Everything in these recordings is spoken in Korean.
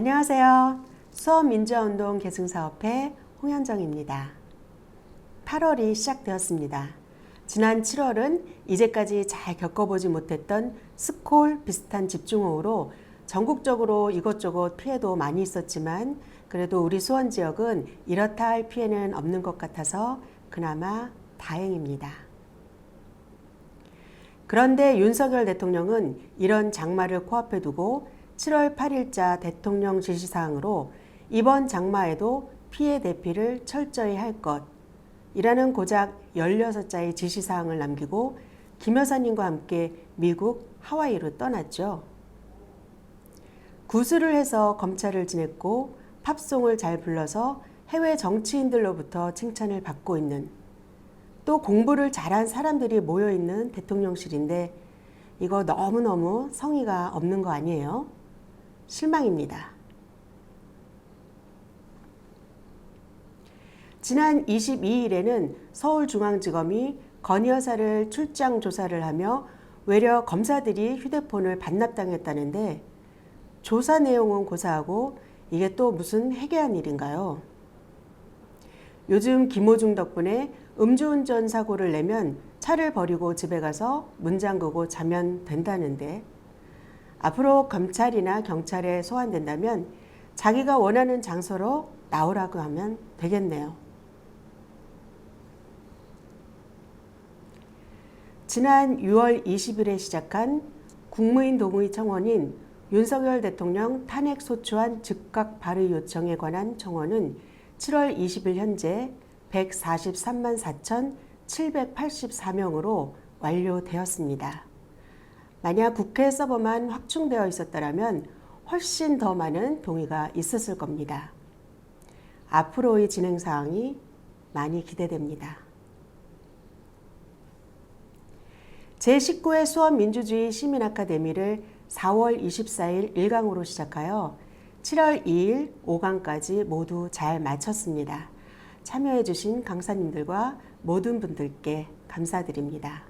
안녕하세요. 수원민주화운동 계승사업회 홍현정입니다. 8월이 시작되었습니다. 지난 7월은 이제까지 잘 겪어보지 못했던 스콜 비슷한 집중호우로 전국적으로 이것저것 피해도 많이 있었지만 그래도 우리 수원 지역은 이렇다 할 피해는 없는 것 같아서 그나마 다행입니다. 그런데 윤석열 대통령은 이런 장마를 코앞에 두고 7월 8일자 대통령 지시사항으로 이번 장마에도 피해 대피를 철저히 할 것이라는 고작 16자의 지시사항을 남기고 김 여사님과 함께 미국 하와이로 떠났죠. 구술을 해서 검찰을 지냈고 팝송을 잘 불러서 해외 정치인들로부터 칭찬을 받고 있는, 또 공부를 잘한 사람들이 모여있는 대통령실인데 이거 너무너무 성의가 없는 거 아니에요? 실망입니다. 지난 22일에는 서울중앙지검이 건희 여사를 출장 조사를 하며 외려 검사들이 휴대폰을 반납당했다는데 조사 내용은 고사하고 이게 또 무슨 해괴한 일인가요? 요즘 김호중 덕분에 음주운전 사고를 내면 차를 버리고 집에 가서 문 잠그고 자면 된다는데 앞으로 검찰이나 경찰에 소환된다면 자기가 원하는 장소로 나오라고 하면 되겠네요. 지난 6월 20일에 시작한 국무인 동의 청원인 윤석열 대통령 탄핵 소추안 즉각 발의 요청에 관한 청원은 7월 20일 현재 143만 4,784명으로 완료되었습니다. 만약 국회 서버만 확충되어 있었더라면 훨씬 더 많은 동의가 있었을 겁니다. 앞으로의 진행 사항이 많이 기대됩니다. 제19회 수원민주주의 시민아카데미를 4월 24일 1강으로 시작하여 7월 2일 5강까지 모두 잘 마쳤습니다. 참여해 주신 강사님들과 모든 분들께 감사드립니다.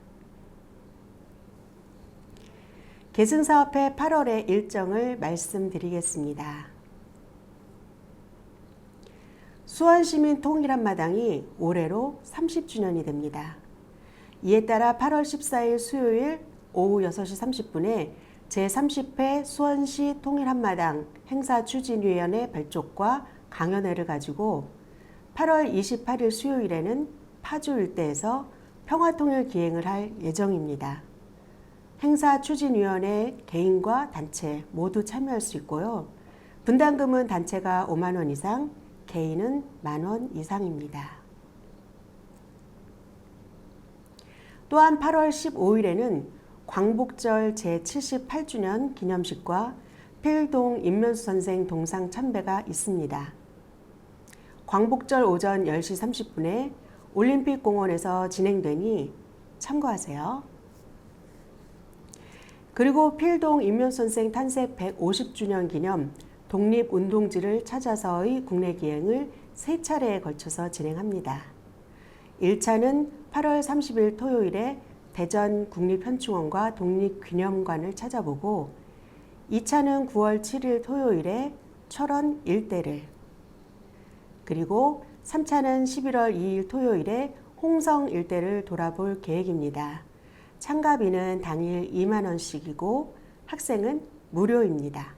계승사업회 8월의 일정을 말씀드리겠습니다. 수원시민 통일한마당이 올해로 30주년이 됩니다. 이에 따라 8월 14일 수요일 오후 6시 30분에 제30회 수원시 통일한마당 행사추진위원회 발족과 강연회를 가지고 8월 28일 수요일에는 파주 일대에서 평화통일기행을 할 예정입니다. 행사추진위원회 개인과 단체 모두 참여할 수 있고요. 분담금은 단체가 5만 원 이상, 개인은 1만 원 이상입니다. 또한 8월 15일에는 광복절 제78주년 기념식과 필동 임면수 선생 동상 참배가 있습니다. 광복절 오전 10시 30분에 올림픽공원에서 진행되니 참고하세요. 그리고 필동 임면수 선생 탄생 150주년 기념 독립운동지를 찾아서의 국내 기행을 3차례에 걸쳐서 진행합니다. 1차는 8월 30일 토요일에 대전 국립현충원과 독립기념관을 찾아보고 2차는 9월 7일 토요일에 철원 일대를, 그리고 3차는 11월 2일 토요일에 홍성 일대를 돌아볼 계획입니다. 참가비는 당일 2만 원씩이고 학생은 무료입니다.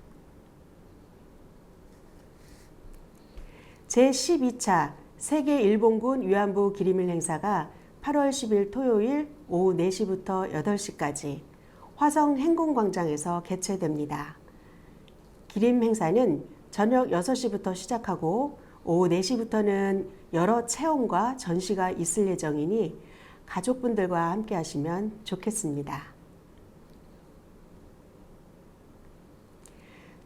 제12차 세계 일본군 위안부 기림일 행사가 8월 10일 토요일 오후 4시부터 8시까지 화성 행궁광장에서 개최됩니다. 기림 행사는 저녁 6시부터 시작하고 오후 4시부터는 여러 체험과 전시가 있을 예정이니 가족분들과 함께 하시면 좋겠습니다.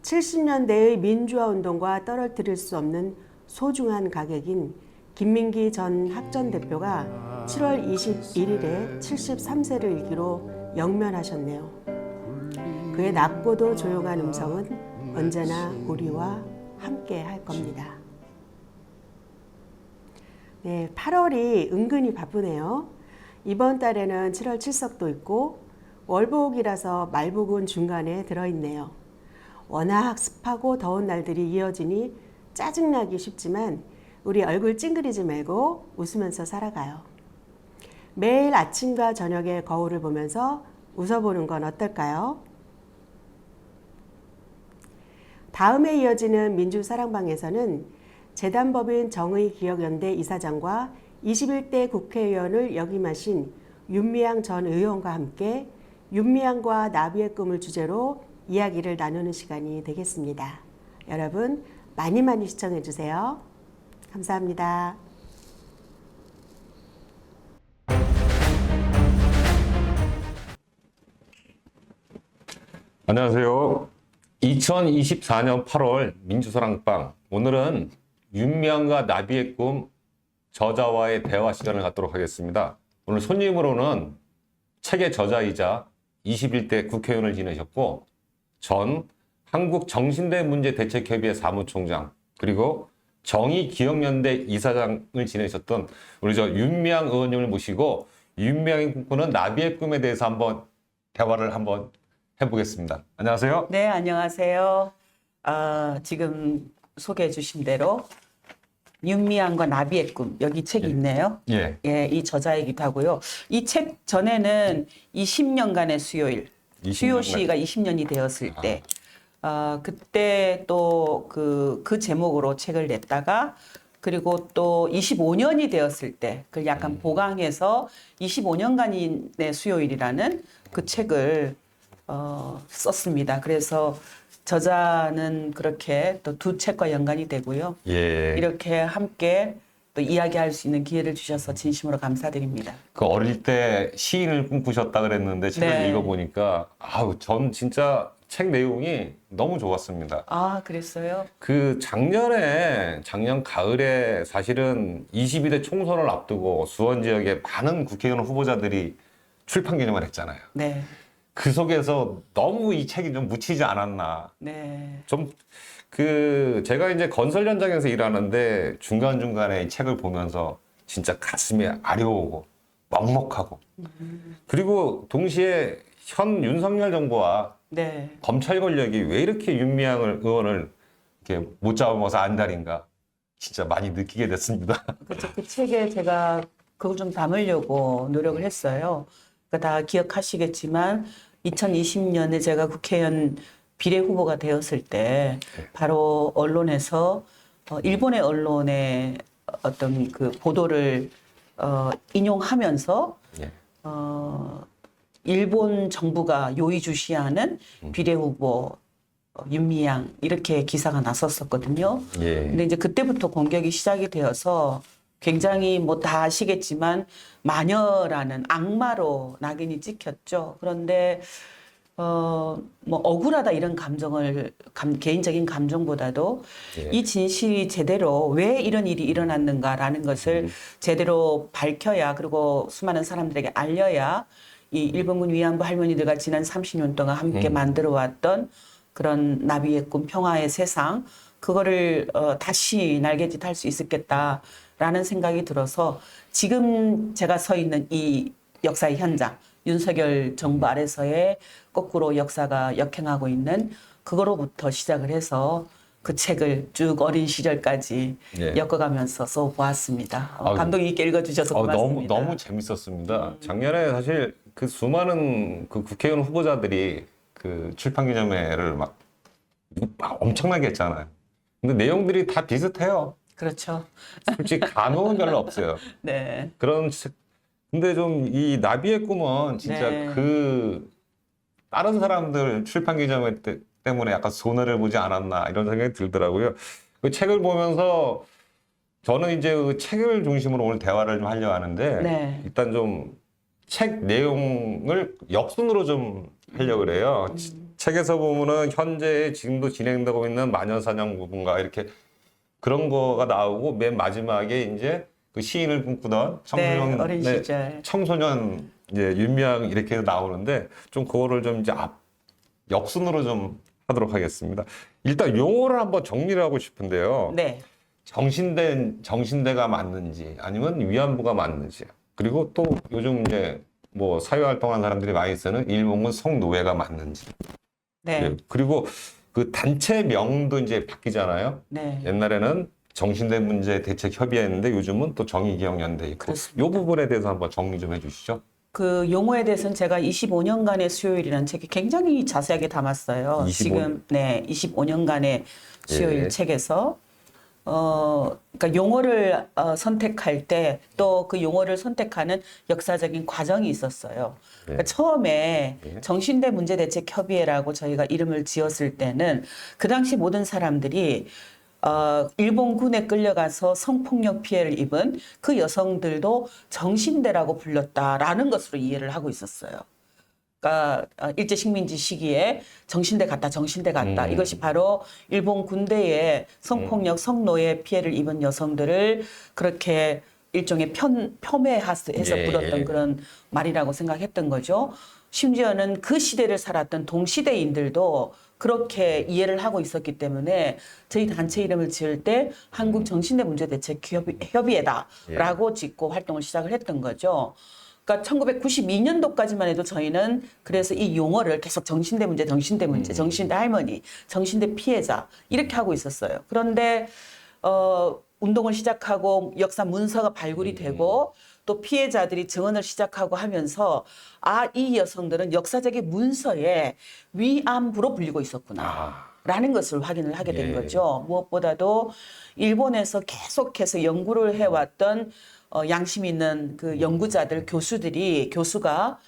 70년대의 민주화운동과 떨어뜨릴 수 없는 소중한 가객인 김민기 전 학전 대표가 7월 21일에 73세를 일기로 영면하셨네요. 그의 낮고도 조용한 음성은 언제나 우리와 함께 할 겁니다. 네, 8월이 은근히 바쁘네요. 이번 달에는 7월 칠석도 있고 월복이라서 말복은 중간에 들어있네요. 워낙 습하고 더운 날들이 이어지니 짜증나기 쉽지만 우리 얼굴 찡그리지 말고 웃으면서 살아가요. 매일 아침과 저녁에 거울을 보면서 웃어보는 건 어떨까요? 다음에 이어지는 민주사랑방에서는 재단법인 정의기억연대 이사장과 21대 국회의원을 역임하신 윤미향 전 의원과 함께 윤미향과 나비의 꿈을 주제로 이야기를 나누는 시간이 되겠습니다. 여러분 많이 많이 시청해 주세요. 감사합니다. 안녕하세요. 2024년 8월 민주사랑방, 오늘은 윤미향과 나비의 꿈 저자와의 대화 시간을 갖도록 하겠습니다. 오늘 손님으로는 책의 저자이자 21대 국회의원을 지내셨고 전 한국정신대문제대책협의회 사무총장, 그리고 정의기억연대 이사장을 지내셨던 우리 윤미향 의원님을 모시고 윤미향이 꿈꾸는 나비의 꿈에 대해서 한번 대화를 한번 해보겠습니다. 안녕하세요. 네, 안녕하세요. 지금 소개해 주신 대로 윤미향과 나비의 꿈, 여기 책이 있네요. 예. 예, 이 저자이기도 하고요. 이 책 전에는 이 10년간의 수요일, 20년간. 수요시가 20년이 되었을 때, 그때 또 그 제목으로 책을 냈다가, 그리고 또 25년이 되었을 때, 그걸 약간 보강해서 25년간의 수요일이라는 그 책을 썼습니다. 그래서 저자는 그렇게 또 두 책과 연관이 되고요. 예. 이렇게 함께 또 이야기할 수 있는 기회를 주셔서 진심으로 감사드립니다. 그 어릴 때 시인을 꿈꾸셨다 그랬는데 책을 네. 읽어보니까 전 진짜 책 내용이 너무 좋았습니다. 아, 그랬어요? 그 작년 가을에 사실은 22대 총선을 앞두고 수원 지역에 많은 국회의원 후보자들이 출판 기념을 했잖아요. 네. 그 속에서 너무 이 책이 좀 묻히지 않았나. 네. 제가 이제 건설 현장에서 일하는데 중간중간에 이 책을 보면서 진짜 가슴이 아려오고 먹먹하고. 그리고 동시에 현 윤석열 정부와 네. 검찰 권력이 왜 이렇게 윤미향 의원을 이렇게 못 잡아먹어서 안달인가. 진짜 많이 느끼게 됐습니다. 그렇죠. 그 책에 제가 그걸 좀 담으려고 노력을 했어요. 그러니까 다 기억하시겠지만 2020년에 제가 국회의원 비례 후보가 되었을 때 바로 언론에서 일본의 언론의 어떤 그 보도를 인용하면서 예. 일본 정부가 요의주시하는 비례 후보 윤미향 이렇게 기사가 났었었거든요. 예. 근데 이제 그때부터 공격이 시작이 되어서 굉장히 뭐 다 아시겠지만 마녀라는 악마로 낙인이 찍혔죠. 그런데 뭐 억울하다 이런 감정을 개인적인 감정보다도 예. 이 진실이 제대로 왜 이런 일이 일어났는가라는 것을 제대로 밝혀야, 그리고 수많은 사람들에게 알려야 이 일본군 위안부 할머니들과 지난 30년 동안 함께 만들어 왔던 그런 나비의 꿈 평화의 세상, 그거를 다시 날개짓할 수 있었겠다라는 생각이 들어서 지금 제가 서 있는 이 역사의 현장, 윤석열 정부 아래서의 거꾸로 역사가 역행하고 있는 그거로부터 시작을 해서 그 책을 쭉 어린 시절까지 예. 엮어가면서 써보았습니다. 아유. 감동 있게 읽어주셔서 고맙습니다. 너무 재밌었습니다. 작년에 사실 그 수많은 그 국회의원 후보자들이 그 출판 기념회를 막 엄청나게 했잖아요. 근데 내용들이 다 비슷해요. 그렇죠. 솔직히 감흥은 별로 없어요. 네. 근데 좀 이 나비의 꿈은 진짜 네. 그 다른 사람들 출판 기념회 때문에 약간 손해를 보지 않았나 이런 생각이 들더라고요. 그 책을 보면서 저는 이제 그 책을 중심으로 오늘 대화를 좀 하려고 하는데 네. 일단 좀 책 내용을 역순으로 좀 하려고 그래요. 책에서 보면은 현재 지금도 진행되고 있는 마녀사냥 부분과 이렇게 그런 거가 나오고 맨 마지막에 이제 그 시인을 꿈꾸던 청소년, 네, 어린 시절. 청소년 이제 윤미향 이렇게 나오는데 좀 그거를 좀 이제 역순으로 좀 하도록 하겠습니다. 일단 용어를 한번 정리를 하고 싶은데요. 네. 정신대가 맞는지 아니면 위안부가 맞는지, 그리고 또 요즘 이제 뭐 사회활동하는 사람들이 많이 쓰는 일본군 성노예가 맞는지. 네. 예, 그리고 그 단체명도 이제 바뀌잖아요. 네. 옛날에는 정신대 문제 대책 협의회였는데 요즘은 또 정의기억연대 있고. 그렇습니다. 이 부분에 대해서 한번 정리 좀 해주시죠. 그 용어에 대해서는 제가 25년간의 수요일이라는 책이 굉장히 자세하게 담았어요. 25? 지금 네 25년간의 수요일 예. 책에서 그러니까 용어를 선택할 때 또 그 용어를 선택하는 역사적인 과정이 있었어요. 그러니까 처음에 예. 정신대 문제대책협의회라고 저희가 이름을 지었을 때는 그 당시 모든 사람들이 일본군에 끌려가서 성폭력 피해를 입은 그 여성들도 정신대라고 불렸다라는 것으로 이해를 하고 있었어요. 그러니까 일제식민지 시기에 정신대 갔다, 정신대 갔다. 이것이 바로 일본 군대의 성폭력, 성노예 피해를 입은 여성들을 그렇게 일종의 폄훼해서 예, 불었던 예. 그런 말이라고 생각했던 거죠. 심지어는 그 시대를 살았던 동시대인들도 그렇게 이해를 하고 있었기 때문에 저희 단체 이름을 지을 때 한국정신대 문제대책협의회다라고 짓고 활동을 시작을 했던 거죠. 그러니까 1992년도까지만 해도 저희는 그래서 이 용어를 계속 정신대 문제, 정신대 할머니, 정신대 피해자 이렇게 하고 있었어요. 그런데 운동을 시작하고 역사 문서가 발굴이 되고 또 피해자들이 증언을 시작하고 하면서 이 여성들은 역사적인 문서에 위안부로 불리고 있었구나. 라는 것을 확인을 하게 된 예. 거죠. 무엇보다도 일본에서 계속해서 연구를 해왔던 양심 있는 그 연구자들, 교수가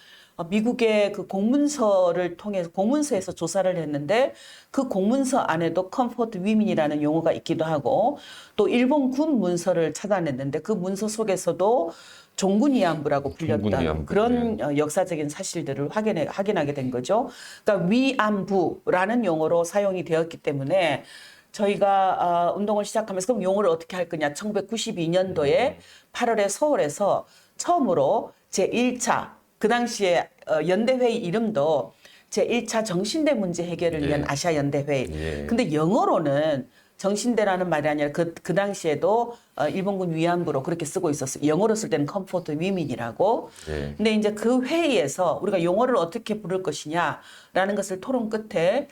미국의 그 공문서를 통해서 공문서에서 조사를 했는데 그 공문서 안에도 컴포트 위민이라는 용어가 있기도 하고 또 일본 군 문서를 찾아냈는데 그 문서 속에서도 종군 위안부라고 불렸던 종군 위안부, 그런 역사적인 사실들을 확인하게 된 거죠. 그러니까 위안부라는 용어로 사용이 되었기 때문에 저희가 운동을 시작하면서 그럼 용어를 어떻게 할 거냐. 1992년도에 8월에 서울에서 처음으로 제1차 그 당시에 연대회의 이름도 제1차 정신대 문제 해결을 위한 예. 아시아 연대회의. 예. 근데 영어로는 정신대라는 말이 아니라 그 당시에도 일본군 위안부로 그렇게 쓰고 있었어요. 영어로 쓸 때는 컴포트 위민이라고. 예. 근데 이제 그 회의에서 우리가 용어를 어떻게 부를 것이냐라는 것을 토론 끝에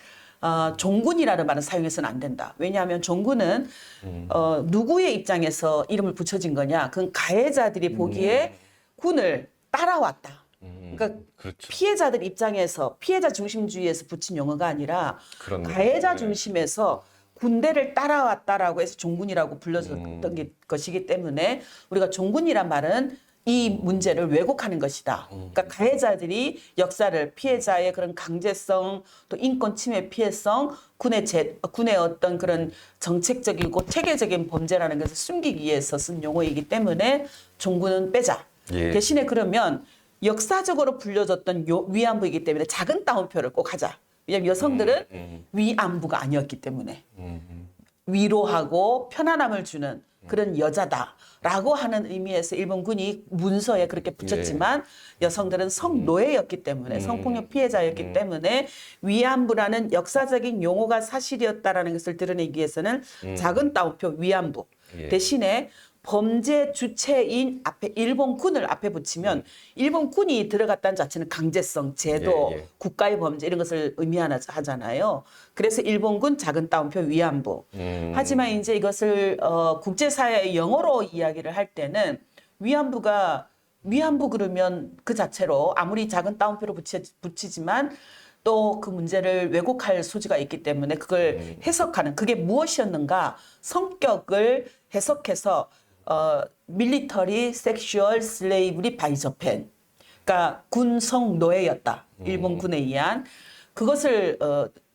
종군이라는 말은 사용해서는 안 된다. 왜냐하면 종군은 누구의 입장에서 이름을 붙여진 거냐. 그건 가해자들이 보기에 군을 따라왔다. 그러니까 그렇죠. 피해자들 입장에서 피해자 중심주의에서 붙인 용어가 아니라 그런 가해자 네. 중심에서 군대를 따라왔다라고 해서 종군이라고 불려졌던 것이기 때문에 우리가 종군이란 말은 이 문제를 왜곡하는 것이다. 그러니까 가해자들이 역사를 피해자의 그런 강제성 또 인권 침해 피해성 군의 어떤 그런 정책적이고 체계적인 범죄라는 것을 숨기기 위해서 쓴 용어이기 때문에 종군은 빼자. 예. 대신에 그러면 역사적으로 불려졌던 위안부이기 때문에 작은 따옴표를 꼭 하자. 왜냐하면 여성들은 위안부가 아니었기 때문에 위로하고 편안함을 주는 그런 여자다라고 하는 의미에서 일본군이 문서에 그렇게 붙였지만 여성들은 성노예였기 때문에 성폭력 피해자였기 때문에 위안부라는 역사적인 용어가 사실이었다라는 것을 드러내기 위해서는 작은 따옴표 위안부 예. 대신에 범죄 주체인 앞에 일본군을 앞에 붙이면 일본군이 들어갔다는 자체는 강제성, 제도, 예, 예. 국가의 범죄 이런 것을 의미하잖아요. 그래서 일본군 작은 따옴표 위안부. 하지만 이제 이것을 국제사회의 영어로 이야기를 할 때는 위안부 그러면 그 자체로 아무리 작은 따옴표로 붙이지만 또 그 문제를 왜곡할 소지가 있기 때문에 그걸 해석하는 그게 무엇이었는가 성격을 해석해서 밀리터리 섹슈얼 슬레이브리 바이 저펜 그러니까 군성 노예였다. 일본군에 의한 그것을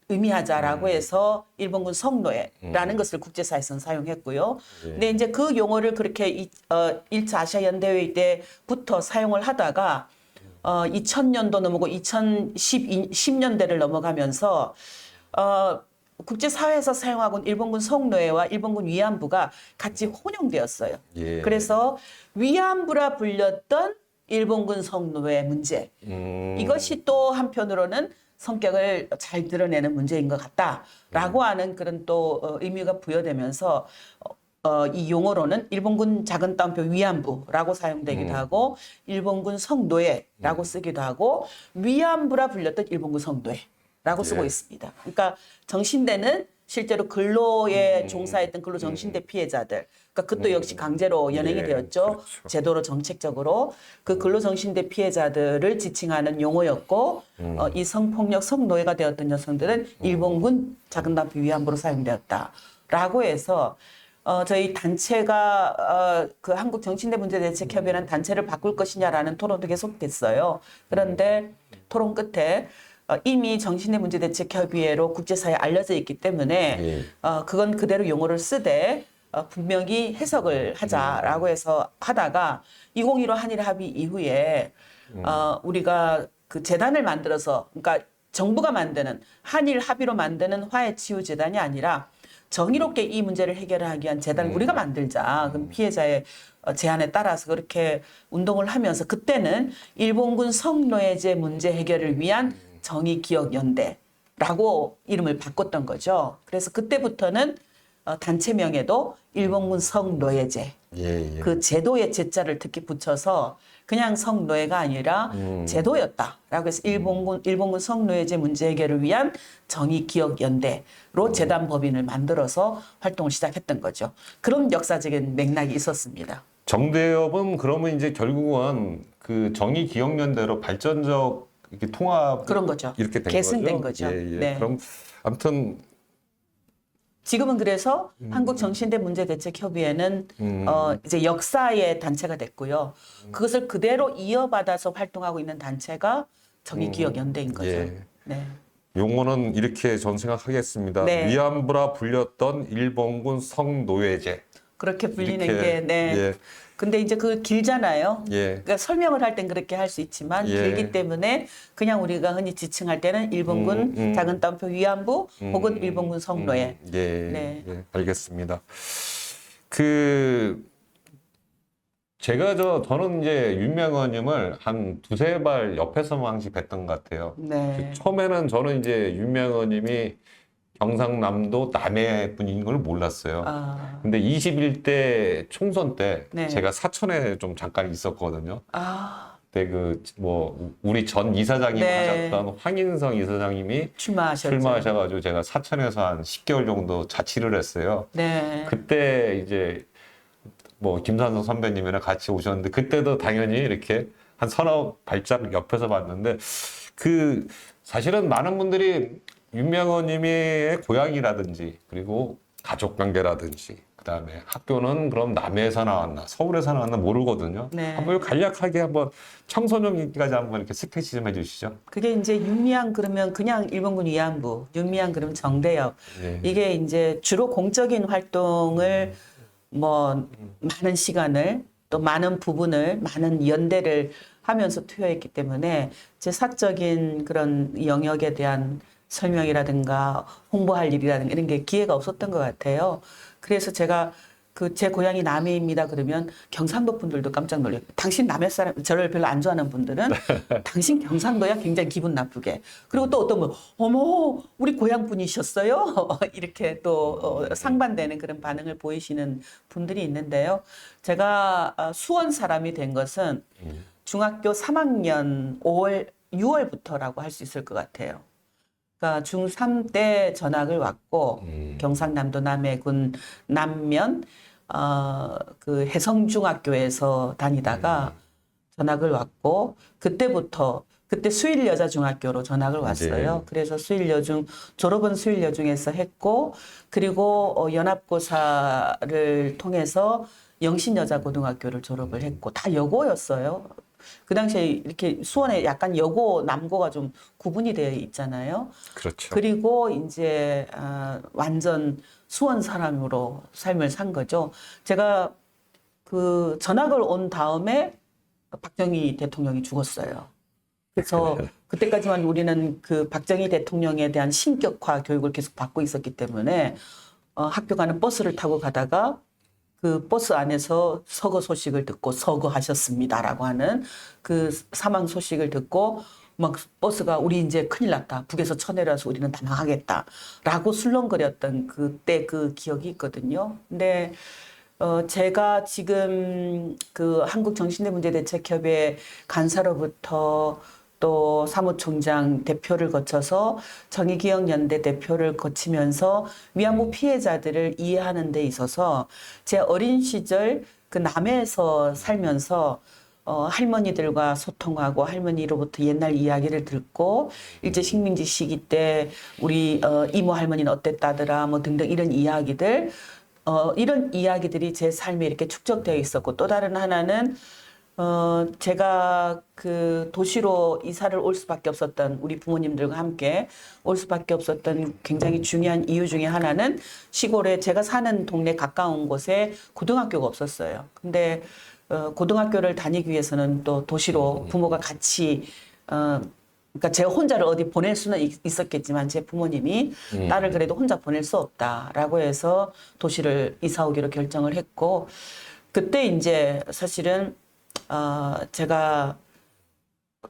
의미하자라고 해서 일본군 성노예라는 것을 국제사에서는 사용했고요. 근데 이제 그 용어를 그렇게 1차 아시아 연대회의 때부터 사용을 하다가 2000년도 넘어고 2010년대를 넘어가면서 국제사회에서 사용하고 있는 일본군 성노예와 일본군 위안부가 같이 혼용되었어요. 예. 그래서 위안부라 불렸던 일본군 성노예 문제. 이것이 또 한편으로는 성격을 잘 드러내는 문제인 것 같다라고 하는 그런 또 의미가 부여되면서 이 용어로는 일본군 작은 따옴표 위안부라고 사용되기도 하고 일본군 성노예라고 쓰기도 하고 위안부라 불렸던 일본군 성노예. 라고 쓰고 있습니다. 그러니까 정신대는 실제로 근로에 종사했던 근로 정신대 피해자들, 그러니까 그것도 역시 강제로 연행이 예, 되었죠. 그렇죠. 제도로 정책적으로 그 근로 정신대 피해자들을 지칭하는 용어였고, 이 성폭력 성노예가 되었던 여성들은 일본군 작은 남편 위안부로 사용되었다라고 해서 저희 단체가 그 한국 정신대 문제 대책협의회라는 단체를 바꿀 것이냐라는 토론도 계속됐어요. 그런데 토론 끝에 이미 정신대 문제 대책협의회로 국제사회에 알려져 있기 때문에 그건 그대로 용어를 쓰되 분명히 해석을 하자라고 해서 하다가 2015 한일 합의 이후에 우리가 그 재단을 만들어서, 그러니까 정부가 만드는 한일 합의로 만드는 화해치유재단이 아니라 정의롭게 이 문제를 해결하기 위한 재단을 우리가 만들자. 그럼 피해자의 제안에 따라서 그렇게 운동을 하면서 그때는 일본군 성노예제 문제 해결을 위한 정의기억연대라고 이름을 바꿨던 거죠. 그래서 그때부터는 단체명에도 일본군 성노예제, 그 제도의 제자를 특히 붙여서 그냥 성노예가 아니라 제도였다라고 해서 일본군 성노예제 문제 해결을 위한 정의기억연대로 재단 법인을 만들어서 활동을 시작했던 거죠. 그런 역사적인 맥락이 있었습니다. 정대협은 그러면 이제 결국은 그 정의기억연대로 발전적 이렇게 통합 그런 거죠. 이렇게 된 계승된 거죠. 거죠. 네. 그럼 아무튼 지금은 그래서 한국정신대 문제대책협의회는 이제 역사의 단체가 됐고요. 그것을 그대로 이어받아서 활동하고 있는 단체가 정의기억연대인 거죠. 네. 용어는 이렇게 전 생각하겠습니다. 네. 위안부라 불렸던 일본군 성노예제. 그렇게 불리는 이렇게, 게, 네. 예. 근데 이제 그 길잖아요. 예. 그러니까 설명을 할 땐 그렇게 할 수 있지만 길기 때문에 그냥 우리가 흔히 지칭할 때는 일본군 작은 따옴표 위안부 혹은 일본군 성노예. 네. 예, 알겠습니다. 저는 이제 윤명호님을 한 두세 발 옆에서만 항시 뵀던 것 같아요. 네. 처음에는 저는 이제 윤명호님이 경상남도 남해 분인 걸 몰랐어요. 근데 21대 총선 때 네. 제가 사천에 좀 잠깐 있었거든요. 아, 그때 우리 전 이사장님 네. 하셨던 황인성 이사장님이 출마하셨죠. 출마하셔가지고 제가 사천에서 한 10개월 정도 자취를 했어요. 네. 그때 이제 김산성 선배님이랑 같이 오셨는데 그때도 당연히 이렇게 한 서너 발짝 옆에서 봤는데 사실은 많은 분들이 윤명호님의 고향이라든지 그리고 가족관계라든지 그다음에 학교는 그럼 남해에서 나왔나 서울에서 나왔나 모르거든요. 네. 한번 간략하게 한번 청소년기까지 한번 이렇게 스케치 좀 해주시죠. 그게 이제 윤미향 그러면 그냥 일본군 위안부, 윤미향 그러면 정대협. 네. 이게 이제 주로 공적인 활동을 많은 시간을 또 많은 부분을 많은 연대를 하면서 투여했기 때문에 제 사적인 그런 영역에 대한 설명이라든가 홍보할 일이라든가 이런 게 기회가 없었던 것 같아요. 그래서 제가 제 고향이 남해입니다. 그러면 경상도 분들도 깜짝 놀래요. 당신 남해 사람, 저를 별로 안 좋아하는 분들은 당신 경상도야 굉장히 기분 나쁘게. 그리고 또 어떤 분, 어머, 우리 고향 분이셨어요? 이렇게 또 상반되는 그런 반응을 보이시는 분들이 있는데요. 제가 수원 사람이 된 것은 중학교 3학년 6월부터라고 할 수 있을 것 같아요. 그러니까 중3 때 전학을 왔고 경상남도 남해군 남면 그 해성중학교에서 다니다가 전학을 왔고 그때 수일여자중학교로 전학을 왔어요. 네. 그래서 졸업은 수일여중에서 했고 그리고 연합고사를 통해서 영신여자고등학교를 졸업을 했고 다 여고였어요. 그 당시에 이렇게 수원에 약간 여고, 남고가 좀 구분이 되어 있잖아요. 그렇죠. 그리고 이제 완전 수원 사람으로 삶을 산 거죠. 제가 그 전학을 온 다음에 박정희 대통령이 죽었어요. 그래서 그때까지만 우리는 그 박정희 대통령에 대한 신격화 교육을 계속 받고 있었기 때문에 학교 가는 버스를 타고 가다가 그 버스 안에서 서거 소식을 듣고 서거하셨습니다라고 하는 그 사망 소식을 듣고 막 버스가 우리 이제 큰일 났다. 북에서 쳐내려서 우리는 다 망하겠다라고 술렁거렸던 그때 그 기억이 있거든요. 근데 제가 지금 그 한국정신대 문제대책협의회 간사로부터 또 사무총장 대표를 거쳐서 정의기억연대 대표를 거치면서 위안부 피해자들을 이해하는 데 있어서 제 어린 시절 그 남해에서 살면서 할머니들과 소통하고 할머니로부터 옛날 이야기를 듣고 일제 식민지 시기 때 우리 이모 할머니는 어땠다더라 뭐 등등 이런 이야기들 이런 이야기들이 제 삶에 이렇게 축적되어 있었고 또 다른 하나는 제가 그 도시로 이사를 올 수밖에 없었던 우리 부모님들과 함께 올 수밖에 없었던 굉장히 중요한 이유 중에 하나는 시골에 제가 사는 동네 가까운 곳에 고등학교가 없었어요. 근데 고등학교를 다니기 위해서는 또 도시로 부모가 같이 그러니까 제가 혼자를 어디 보낼 수는 있었겠지만 제 부모님이 딸을 그래도 혼자 보낼 수 없다라고 해서 도시를 이사 오기로 결정을 했고 그때 이제 사실은 제가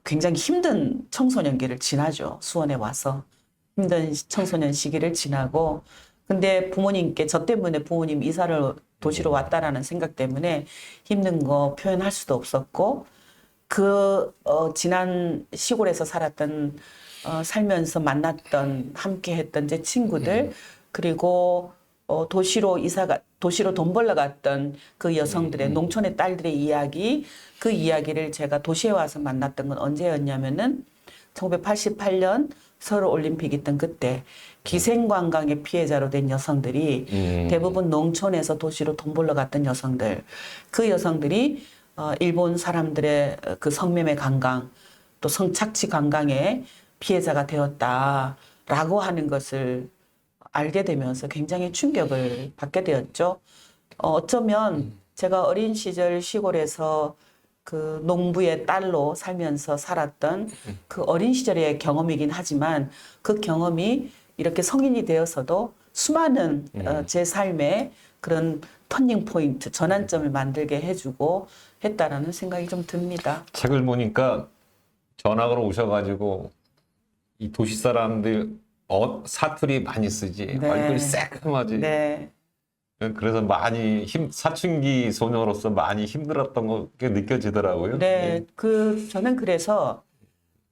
굉장히 힘든 청소년기를 지나죠. 수원에 와서 힘든 청소년 시기를 지나고 근데 부모님께 저 때문에 부모님 이사를 도시로 왔다라는 생각 때문에 힘든 거 표현할 수도 없었고 지난 시골에서 살았던 살면서 만났던 함께 했던 제 친구들 그리고 도시로 돈 벌러 갔던 그 여성들의 농촌의 딸들의 이야기 그 이야기를 제가 도시에 와서 만났던 건 언제였냐면은 1988년 서울 올림픽 있던 그때 기생관광의 피해자로 된 여성들이 대부분 농촌에서 도시로 돈 벌러 갔던 여성들 그 여성들이 일본 사람들의 그 성매매 관광 또 성착취 관광의 피해자가 되었다라고 하는 것을 알게 되면서 굉장히 충격을 받게 되었죠. 어쩌면 제가 어린 시절 시골에서 그 농부의 딸로 살면서 살았던 그 어린 시절의 경험이긴 하지만 그 경험이 이렇게 성인이 되어서도 수많은 제 삶에 그런 터닝 포인트, 전환점을 만들게 해주고 했다라는 생각이 좀 듭니다. 책을 보니까 전학으로 오셔가지고 이 도시 사람들 사투리 많이 쓰지. 네. 얼굴이 새까맣지. 네. 그래서 많이 사춘기 소녀로서 많이 힘들었던 게 느껴지더라고요. 네. 저는 그래서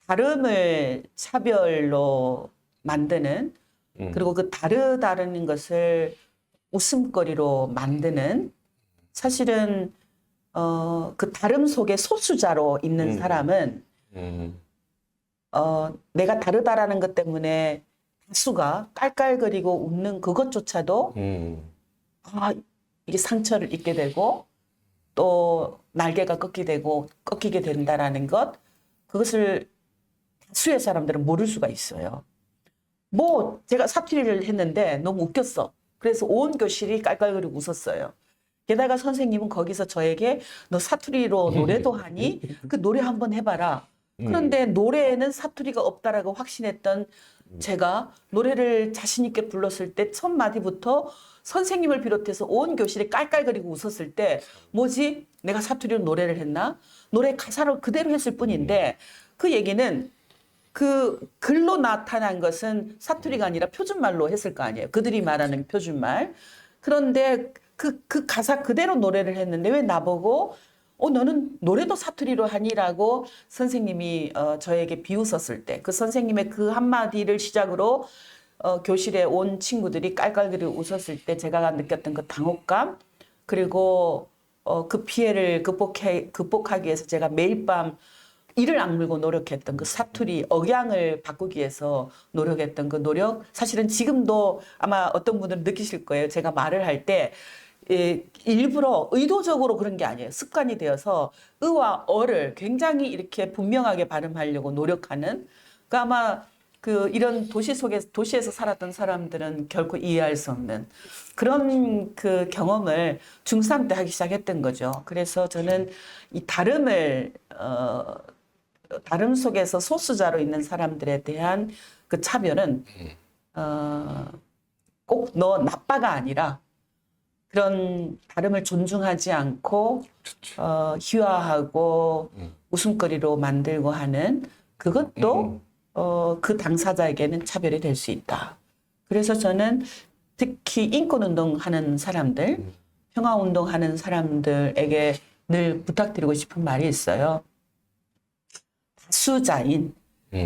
다름을 차별로 만드는 그리고 그 다르다는 것을 웃음거리로 만드는 사실은 그 다름 속에 소수자로 있는 사람은 내가 다르다라는 것 때문에 다수가 깔깔거리고 웃는 그것조차도 이게 상처를 입게 되고 또 날개가 꺾이게 된다라는 것 그것을 다수의 사람들은 모를 수가 있어요. 뭐 제가 사투리를 했는데 너무 웃겼어. 그래서 온 교실이 깔깔거리고 웃었어요. 게다가 선생님은 거기서 저에게 너 사투리로 노래도 하니? 그 노래 한번 해봐라. 그런데 노래에는 사투리가 없다라고 확신했던 제가 노래를 자신 있게 불렀을 때 첫 마디부터 선생님을 비롯해서 온 교실이 깔깔거리고 웃었을 때 뭐지? 내가 사투리로 노래를 했나? 노래 가사를 그대로 했을 뿐인데 그 얘기는 그 글로 나타난 것은 사투리가 아니라 표준말로 했을 거 아니에요. 그들이 말하는 표준말. 그런데 그 가사 그대로 노래를 했는데 왜 나보고 너는 노래도 사투리로 하니라고 선생님이 저에게 비웃었을 때 그 선생님의 그 한마디를 시작으로 교실에 온 친구들이 깔깔거리고 웃었을 때 제가 느꼈던 그 당혹감 그리고 그 피해를 극복하기 위해서 제가 매일 밤 이를 악물고 노력했던 그 사투리 억양을 바꾸기 위해서 노력했던 그 노력 사실은 지금도 아마 어떤 분들은 느끼실 거예요. 제가 말을 할 때 일부러 의도적으로 그런 게 아니에요. 습관이 되어서 의와 어를 굉장히 이렇게 분명하게 발음하려고 노력하는 그 아마 이런 도시에서 살았던 사람들은 결코 이해할 수 없는 그런 그 경험을 중3 때 하기 시작했던 거죠. 그래서 저는 이 다름 속에서 소수자로 있는 사람들에 대한 그 차별은 꼭 너 나빠가 아니라 그런 다름을 존중하지 않고 희화하고 웃음거리로 만들고 하는 그것도 그 당사자에게는 차별이 될 수 있다. 그래서 저는 특히 인권운동하는 사람들, 평화운동하는 사람들에게 늘 부탁드리고 싶은 말이 있어요.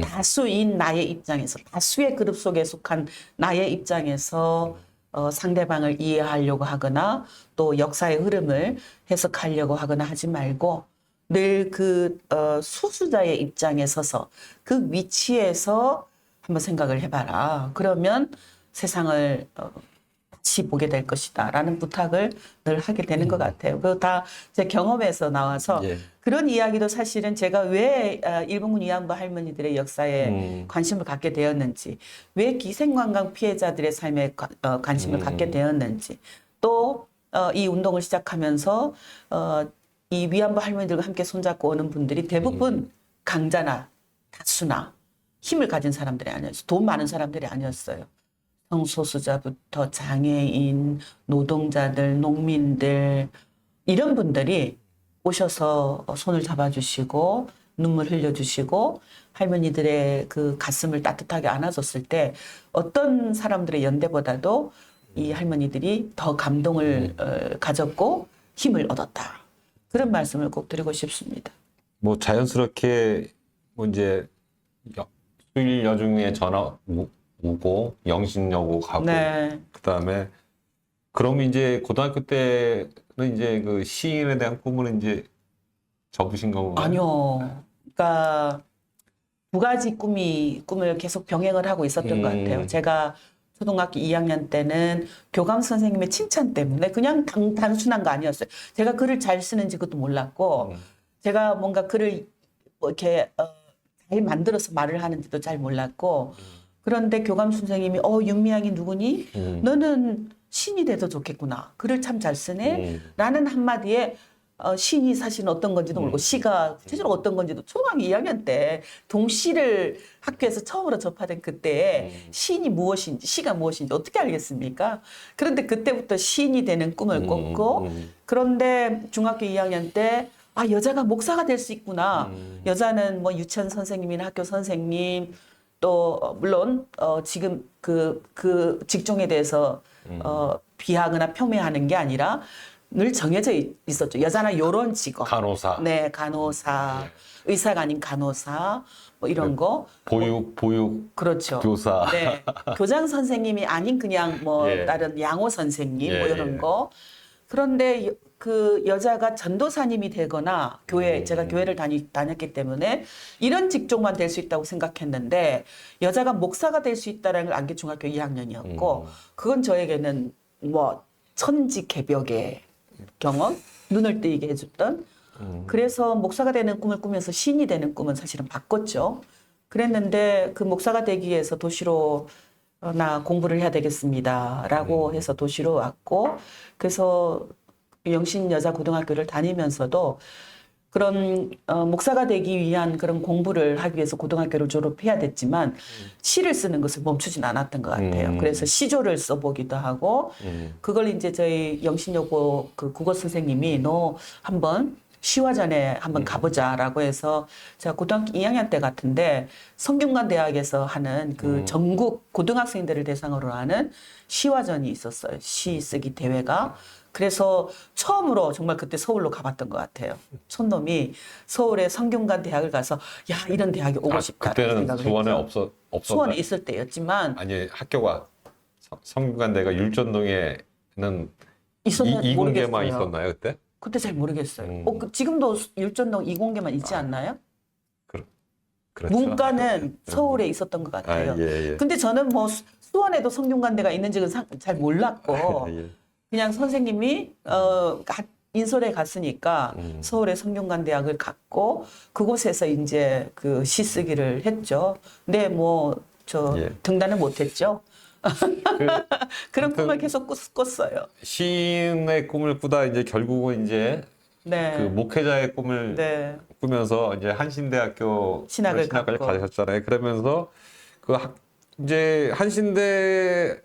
다수인 나의 입장에서, 다수의 그룹 속에 속한 나의 입장에서 상대방을 이해하려고 하거나 또 역사의 흐름을 해석하려고 하거나 하지 말고 늘 그 수수자의 입장에 서서 그 위치에서 한번 생각을 해봐라. 그러면 세상을 같이 보게 될 것이다 라는 부탁을 늘 하게 되는 것 같아요. 그거 다 제 경험에서 나와서 예. 그런 이야기도 사실은 제가 왜 일본군 위안부 할머니들의 역사에 관심을 갖게 되었는지, 왜 기생관광 피해자들의 삶에 관심을 갖게 되었는지, 또 이 운동을 시작하면서 이 위안부 할머니들과 함께 손잡고 오는 분들이 대부분 강자나 다수나 힘을 가진 사람들이 아니었어요. 돈 많은 사람들이 아니었어요. 성소수자부터 장애인, 노동자들, 농민들 이런 분들이 오셔서 손을 잡아주시고 눈물 흘려주시고 할머니들의 그 가슴을 따뜻하게 안아줬을 때 어떤 사람들의 연대보다도 이 할머니들이 더 감동을 가졌고 힘을 얻었다. 그런 말씀을 꼭 드리고 싶습니다. 뭐 자연스럽게 뭐 이제 수일 여중에 전화 오고 영신여고 가고 네. 그다음에 그럼 이제 고등학교 때는 이제 그 시인에 대한 꿈을 이제 접으신 건가요? 아니요. 그러니까 두 가지 꿈을 계속 병행을 하고 있었던 것 같아요. 제가 초등학교 2학년 때는 교감 선생님의 칭찬 때문에 그냥 단순한 거 아니었어요. 제가 글을 잘 쓰는지 그것도 몰랐고 제가 뭔가 글을 뭐 이렇게 잘 만들어서 말을 하는지도 잘 몰랐고 그런데 교감 선생님이 윤미향이 누구니? 너는 신이 돼도 좋겠구나. 글을 참 잘 쓰네. 라는 한마디에 시인이 사실은 어떤 건지도 모르고 시가 구체적으로 어떤 건지도 초등학교 2학년 때 동시를 학교에서 처음으로 접하던 그때에 시인이 무엇인지 시가 무엇인지 어떻게 알겠습니까? 그런데 그때부터 시인이 되는 꿈을 꿨고 그런데 중학교 2학년 때 여자가 목사가 될 수 있구나. 여자는 뭐 유치원 선생님이나 학교 선생님 또 물론 지금 그 직종에 대해서 비하거나 폄훼하는 게 아니라 늘 정해져 있었죠. 여자나 요런 직업. 간호사. 네, 간호사. 의사가 아닌 간호사. 뭐 이런 거. 보육 그렇죠. 교사. 네. 교장 선생님이 아닌 그냥 뭐 예. 다른 양호 선생님 뭐 예, 이런 예. 거. 그런데 그 여자가 전도사님이 되거나 제가 교회를 다녔기 때문에 이런 직종만 될 수 있다고 생각했는데 여자가 목사가 될 수 있다는 걸 안 게 중학교 2학년이었고 그건 저에게는 뭐 천지개벽의 경험, 눈을 뜨이게 해줬던 그래서 목사가 되는 꿈을 꾸면서 시인이 되는 꿈은 사실은 바꿨죠. 그랬는데 그 목사가 되기 위해서 도시로 나 공부를 해야 되겠습니다라고 해서 도시로 왔고 그래서 영신여자고등학교를 다니면서도 그런 목사가 되기 위한 그런 공부를 하기 위해서 고등학교를 졸업해야 됐지만 시를 쓰는 것을 멈추진 않았던 것 같아요. 그래서 시조를 써보기도 하고 그걸 이제 저희 영신여고 그 국어 선생님이 너 한번 시화전에 한번 가보자라고 해서 제가 고등학교 2학년 때 같은데 성균관 대학에서 하는 그 전국 고등학생들을 대상으로 하는 시화전이 있었어요. 시 쓰기 대회가. 그래서 처음으로 정말 그때 서울로 가봤던 것 같아요. 촌놈이 서울의 성균관 대학을 가서 야 이런 대학에 오고 싶다. 그때는 수원에 없었. 수원에 있을 때였지만 아니 학교가 성균관대가 율전동에는 있었는지 이공계만 모르겠어요. 있었나요 그때? 그때 잘 모르겠어요. 지금도 율전동 2공계만 있지 않나요? 그렇죠. 문과는 서울에 있었던 것 같아요. 예. 근데 저는 뭐 수원에도 성균관대가 있는지는 잘 몰랐고 예. 그냥 선생님이 인솔에 갔으니까 서울의 성균관대학을 갔고 그곳에서 이제 그 시쓰기를 했죠. 근데 뭐 저 예. 등단을 못했죠. 그런 아무튼 꿈을 계속 꿨어요. 시인의 꿈을 꾸다 이제 결국은 이제 네. 그 목회자의 꿈을 네. 꾸면서 이제 한신대학교 신학을 신학까지 갖고. 가셨잖아요. 그러면서 이제 한신대에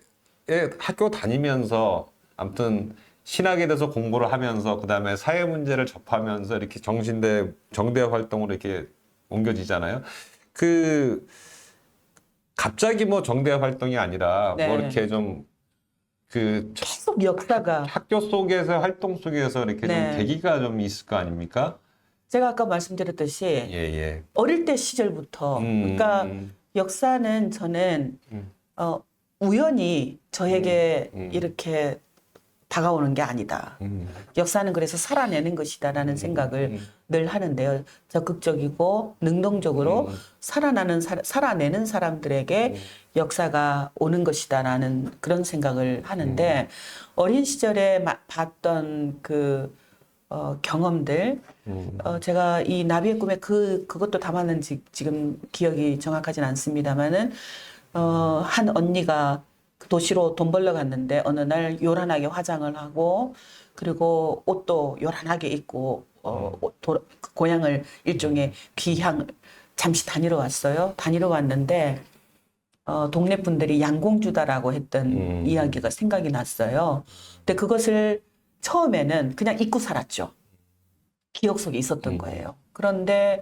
학교 다니면서 아무튼 신학에 대해서 공부를 하면서 그다음에 사회 문제를 접하면서 이렇게 정대 활동으로 이렇게 옮겨지잖아요. 그 갑자기 뭐 정대 활동이 아니라 네. 뭐 이렇게 좀 그 계속 역사가 학교 속에서 활동 속에서 이렇게 네. 좀 계기가 좀 있을 거 아닙니까? 제가 아까 말씀드렸듯이 예. 어릴 때 시절부터 그러니까 역사는 저는 우연히 저에게 이렇게 다가오는 게 아니다. 역사는 그래서 살아내는 것이다라는 생각을 늘 하는데요. 적극적이고 능동적으로 살아내는 사람들에게 역사가 오는 것이다라는 그런 생각을 하는데 어린 시절에 봤던 그 경험들, 제가 이 나비의 꿈에 그것도 담았는지 지금 기억이 정확하진 않습니다만은 한 언니가 도시로 돈 벌러 갔는데 어느 날 요란하게 화장을 하고 그리고 옷도 요란하게 입고 고향을 일종의 귀향 잠시 다니러 왔어요. 다니러 왔는데 동네 분들이 양공주다라고 했던 이야기가 생각이 났어요. 근데 그것을 처음에는 그냥 잊고 살았죠. 기억 속에 있었던 거예요. 그런데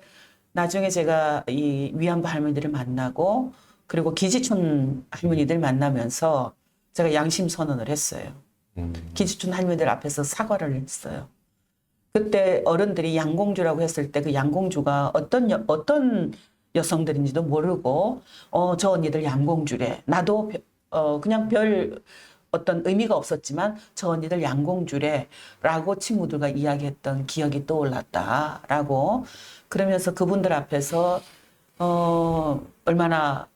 나중에 제가 이 위안부 할머니들을 만나고 그리고 기지촌 할머니들 만나면서 제가 양심 선언을 했어요. 기지촌 할머니들 앞에서 사과를 했어요. 그때 어른들이 양공주라고 했을 때 그 양공주가 어떤 여성들인지도 모르고 저 언니들 양공주래. 나도 그냥 별 어떤 의미가 없었지만 저 언니들 양공주래 라고 친구들과 이야기했던 기억이 떠올랐다라고 그러면서 그분들 앞에서 얼마나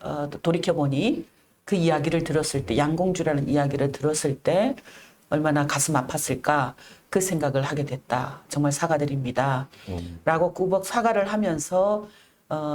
돌이켜보니 그 이야기를 들었을 때 양공주라는 이야기를 들었을 때 얼마나 가슴 아팠을까 그 생각을 하게 됐다. 정말 사과드립니다. 라고 꾸벅 사과를 하면서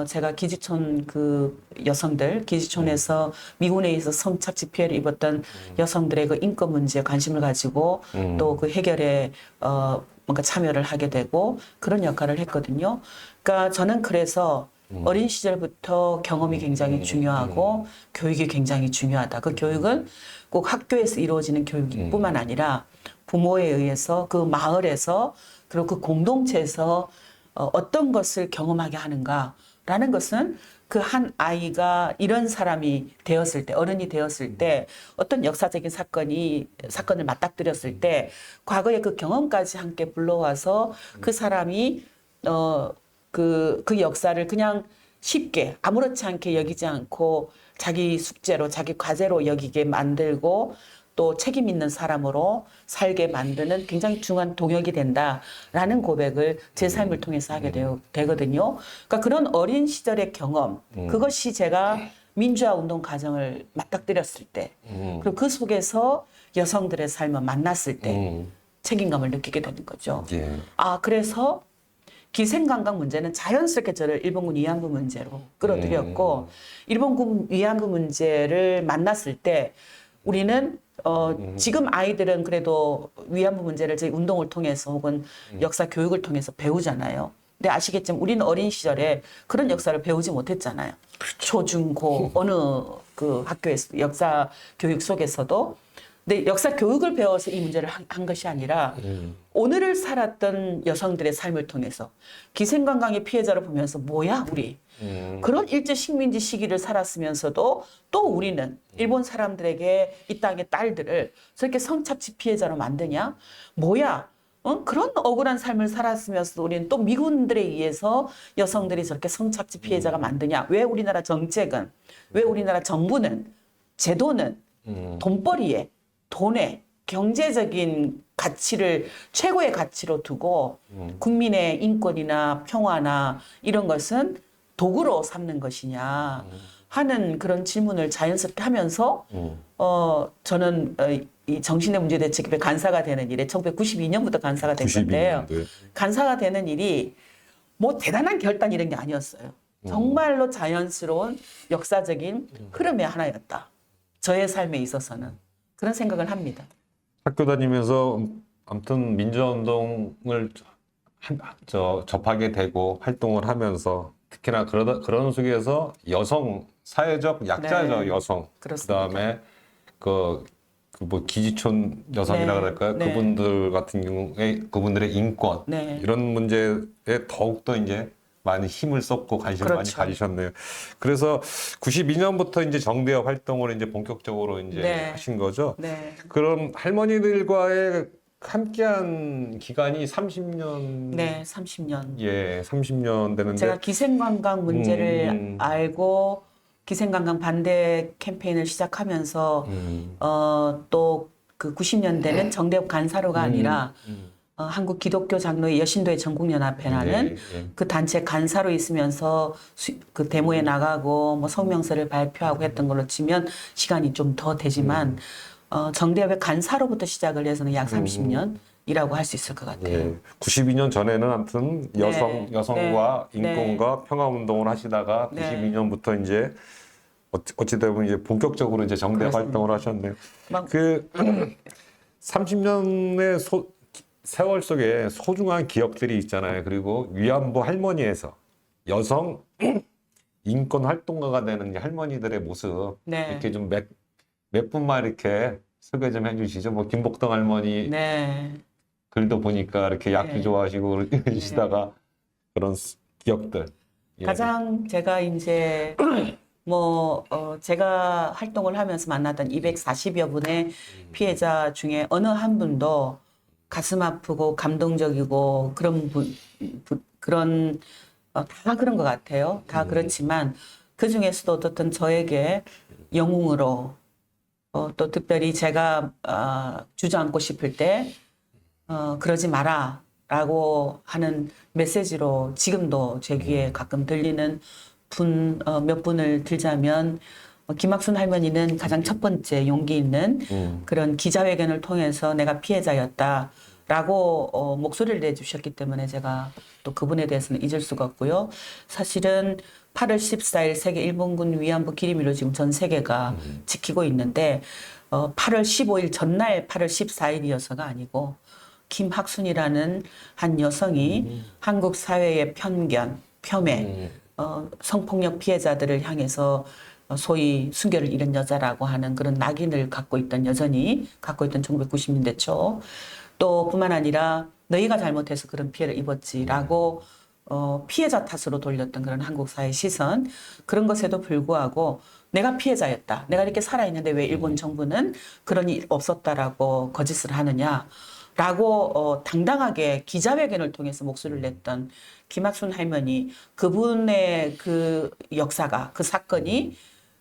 제가 기지촌 그 여성들, 기지촌에서 미군에 의해서 성착취 피해를 입었던 여성들의 그 인권 문제에 관심을 가지고 또 그 해결에 뭔가 참여를 하게 되고 그런 역할을 했거든요. 그러니까 저는 그래서 어린 시절부터 경험이 굉장히 중요하고 교육이 굉장히 중요하다. 그 교육은 꼭 학교에서 이루어지는 교육뿐만 아니라 부모에 의해서 그 마을에서 그리고 그 공동체에서 어떤 것을 경험하게 하는가라는 것은 그 한 아이가 이런 사람이 되었을 때, 어른이 되었을 때 어떤 역사적인 사건을 맞닥뜨렸을 때 과거의 그 경험까지 함께 불러와서 그 사람이 그 역사를 그냥 쉽게 아무렇지 않게 여기지 않고 자기 숙제로 자기 과제로 여기게 만들고 또 책임 있는 사람으로 살게 만드는 굉장히 중요한 동역이 된다라는 고백을 제 삶을 통해서 하게 되거든요. 그러니까 그런 어린 시절의 경험, 그것이 제가 민주화 운동 과정을 맞닥뜨렸을 때 그리고 그 속에서 여성들의 삶을 만났을 때 책임감을 느끼게 되는 거죠. 예. 그래서 기생관광 문제는 자연스럽게 저를 일본군 위안부 문제로 끌어들였고 일본군 위안부 문제를 만났을 때 우리는 지금 아이들은 그래도 위안부 문제를 저희 운동을 통해서 혹은 역사 교육을 통해서 배우잖아요. 근데 아시겠지만 우리는 어린 시절에 그런 역사를 배우지 못했잖아요. 초, 중, 고 어느 그 학교에서 역사 교육 속에서도. 근데 역사 교육을 배워서 이 문제를 한 것이 아니라 오늘을 살았던 여성들의 삶을 통해서 기생관광의 피해자를 보면서 뭐야 우리 그런 일제 식민지 시기를 살았으면서도 또 우리는 일본 사람들에게 이 땅의 딸들을 저렇게 성착취 피해자로 만드냐 뭐야 그런 억울한 삶을 살았으면서도 우리는 또 미군들에 의해서 여성들이 저렇게 성착취 피해자가 만드냐 왜 우리나라 정책은 왜 우리나라 정부는 제도는 돈벌이에 돈의 경제적인 가치를 최고의 가치로 두고 국민의 인권이나 평화나 이런 것은 도구로 삼는 것이냐 하는 그런 질문을 자연스럽게 하면서 저는 이 정신의 문제 대책협회 간사가 되는 일에 1992년부터 간사가 된 건데요. 간사가 되는 일이 뭐 대단한 결단 이런 게 아니었어요. 정말로 자연스러운 역사적인 흐름의 하나였다. 저의 삶에 있어서는. 그런 생각을 합니다. 학교 다니면서 아무튼 민주화운동을 접하게 되고 활동을 하면서 특히나 그런 속에서 여성, 사회적 약자적 네. 여성, 그렇습니다. 그다음에 뭐 기지촌 여성이라 네. 그럴까요? 네. 그분들 같은 경우에 그분들의 인권 네. 이런 문제에 더욱더 이제 많이 힘을 쏟고 관심을 많이 그렇죠. 가지셨네요. 그래서 92년부터 이제 정대협 활동을 이제 본격적으로 이제 네. 하신 거죠. 네. 그럼 할머니들과의 함께한 기간이 30년. 네, 30년. 예, 30년 되는데. 제가 기생관광 문제를 알고 기생관광 반대 캠페인을 시작하면서 또 그 90년대는 정대협 간사로가 아니라 한국 기독교 장로의 여신도의 전국연합회라는 예, 예. 그 단체 간사로 있으면서 그 데모에 나가고 뭐 성명서를 발표하고 했던 걸로 치면 시간이 좀 더 되지만 정대협의 간사로부터 시작을 해서는 약 30년이라고 할 수 있을 것 같아요. 예, 92년 전에는 아무튼 여성과 네. 인권과 평화 운동을 하시다가 네. 92년부터 이제 어찌 되면 이제 본격적으로 이제 정대 그렇습니다. 활동을 하셨네요. 막- 그 30년의 세월 속에 소중한 기억들이 있잖아요. 그리고 위안부 할머니에서 여성 인권 활동가가 되는 이제 할머니들의 모습 네. 이렇게 좀 몇 분만 이렇게 소개 좀 해주시죠. 뭐 김복동 할머니 네. 글도 보니까 이렇게 약주 네. 좋아하시고 그러시다가 그런 기억들. 예. 가장 제가 이제 제가 활동을 하면서 만났던 240여 분의 피해자 중에 어느 한 분도 가슴 아프고 감동적이고 그런 그런 다 그런 것 같아요. 다 그렇지만 그 중에서도 어떻든 저에게 영웅으로 또 특별히 제가 주저앉고 싶을 때 그러지 마라라고 하는 메시지로 지금도 제 귀에 가끔 들리는 몇 분을 들자면 김학순 할머니는 가장 첫 번째 용기 있는 그런 기자회견을 통해서 내가 피해자였다라고 목소리를 내주셨기 때문에 제가 또 그분에 대해서는 잊을 수가 없고요. 사실은 8월 14일 세계 일본군 위안부 기림일로 지금 전 세계가 지키고 있는데 8월 15일 전날 8월 14일이어서가 아니고 김학순이라는 한 여성이 한국 사회의 편견, 폄훼, 성폭력 피해자들을 향해서 소위 순결을 잃은 여자라고 하는 그런 낙인을 여전히 갖고 있던 1990년대 초. 또 뿐만 아니라 너희가 잘못해서 그런 피해를 입었지라고 피해자 탓으로 돌렸던 그런 한국 사회의 시선, 그런 것에도 불구하고 내가 피해자였다. 내가 이렇게 살아있는데 왜 일본 정부는 그런 일 없었다라고 거짓을 하느냐. 라고 당당하게 기자회견을 통해서 목소리를 냈던 김학순 할머니, 그분의 그 역사가, 그 사건이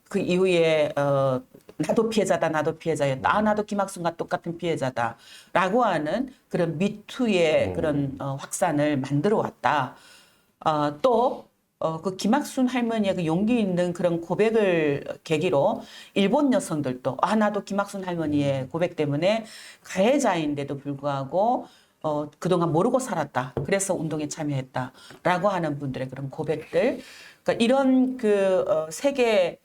그 이후에 나도 피해자다, 나도 피해자였다, 나도 김학순과 똑같은 피해자다라고 하는 그런 미투의 그런 확산을 만들어 왔다. 그 김학순 할머니의 그 용기 있는 그런 고백을 계기로 일본 여성들도 나도 김학순 할머니의 고백 때문에 가해자인데도 불구하고 그동안 모르고 살았다. 그래서 운동에 참여했다라고 하는 분들의 그런 고백들. 그러니까 이런 세계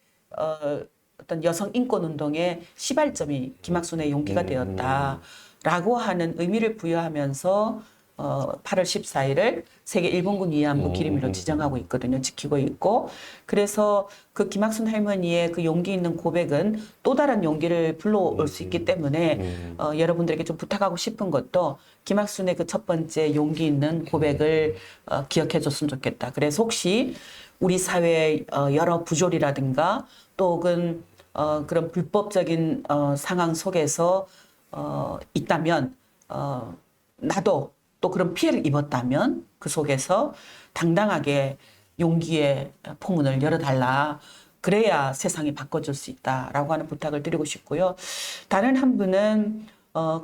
어떤 여성 인권 운동의 시발점이 김학순의 용기가 되었다라고 하는 의미를 부여하면서 8월 14일을 세계 일본군 위안부 기림일로 지정하고 있거든요. 지키고 있고. 그래서 그 김학순 할머니의 그 용기 있는 고백은 또 다른 용기를 불러올 수 있기 때문에 여러분들에게 좀 부탁하고 싶은 것도 김학순의 그 첫 번째 용기 있는 고백을 기억해 줬으면 좋겠다. 그래서 혹시 우리 사회의 여러 부조리라든가 또 혹은 그런 불법적인 상황 속에서 있다면 나도 또 그런 피해를 입었다면 그 속에서 당당하게 용기의 포문을 열어달라. 그래야 세상이 바꿔줄 수 있다라고 하는 부탁을 드리고 싶고요. 다른 한 분은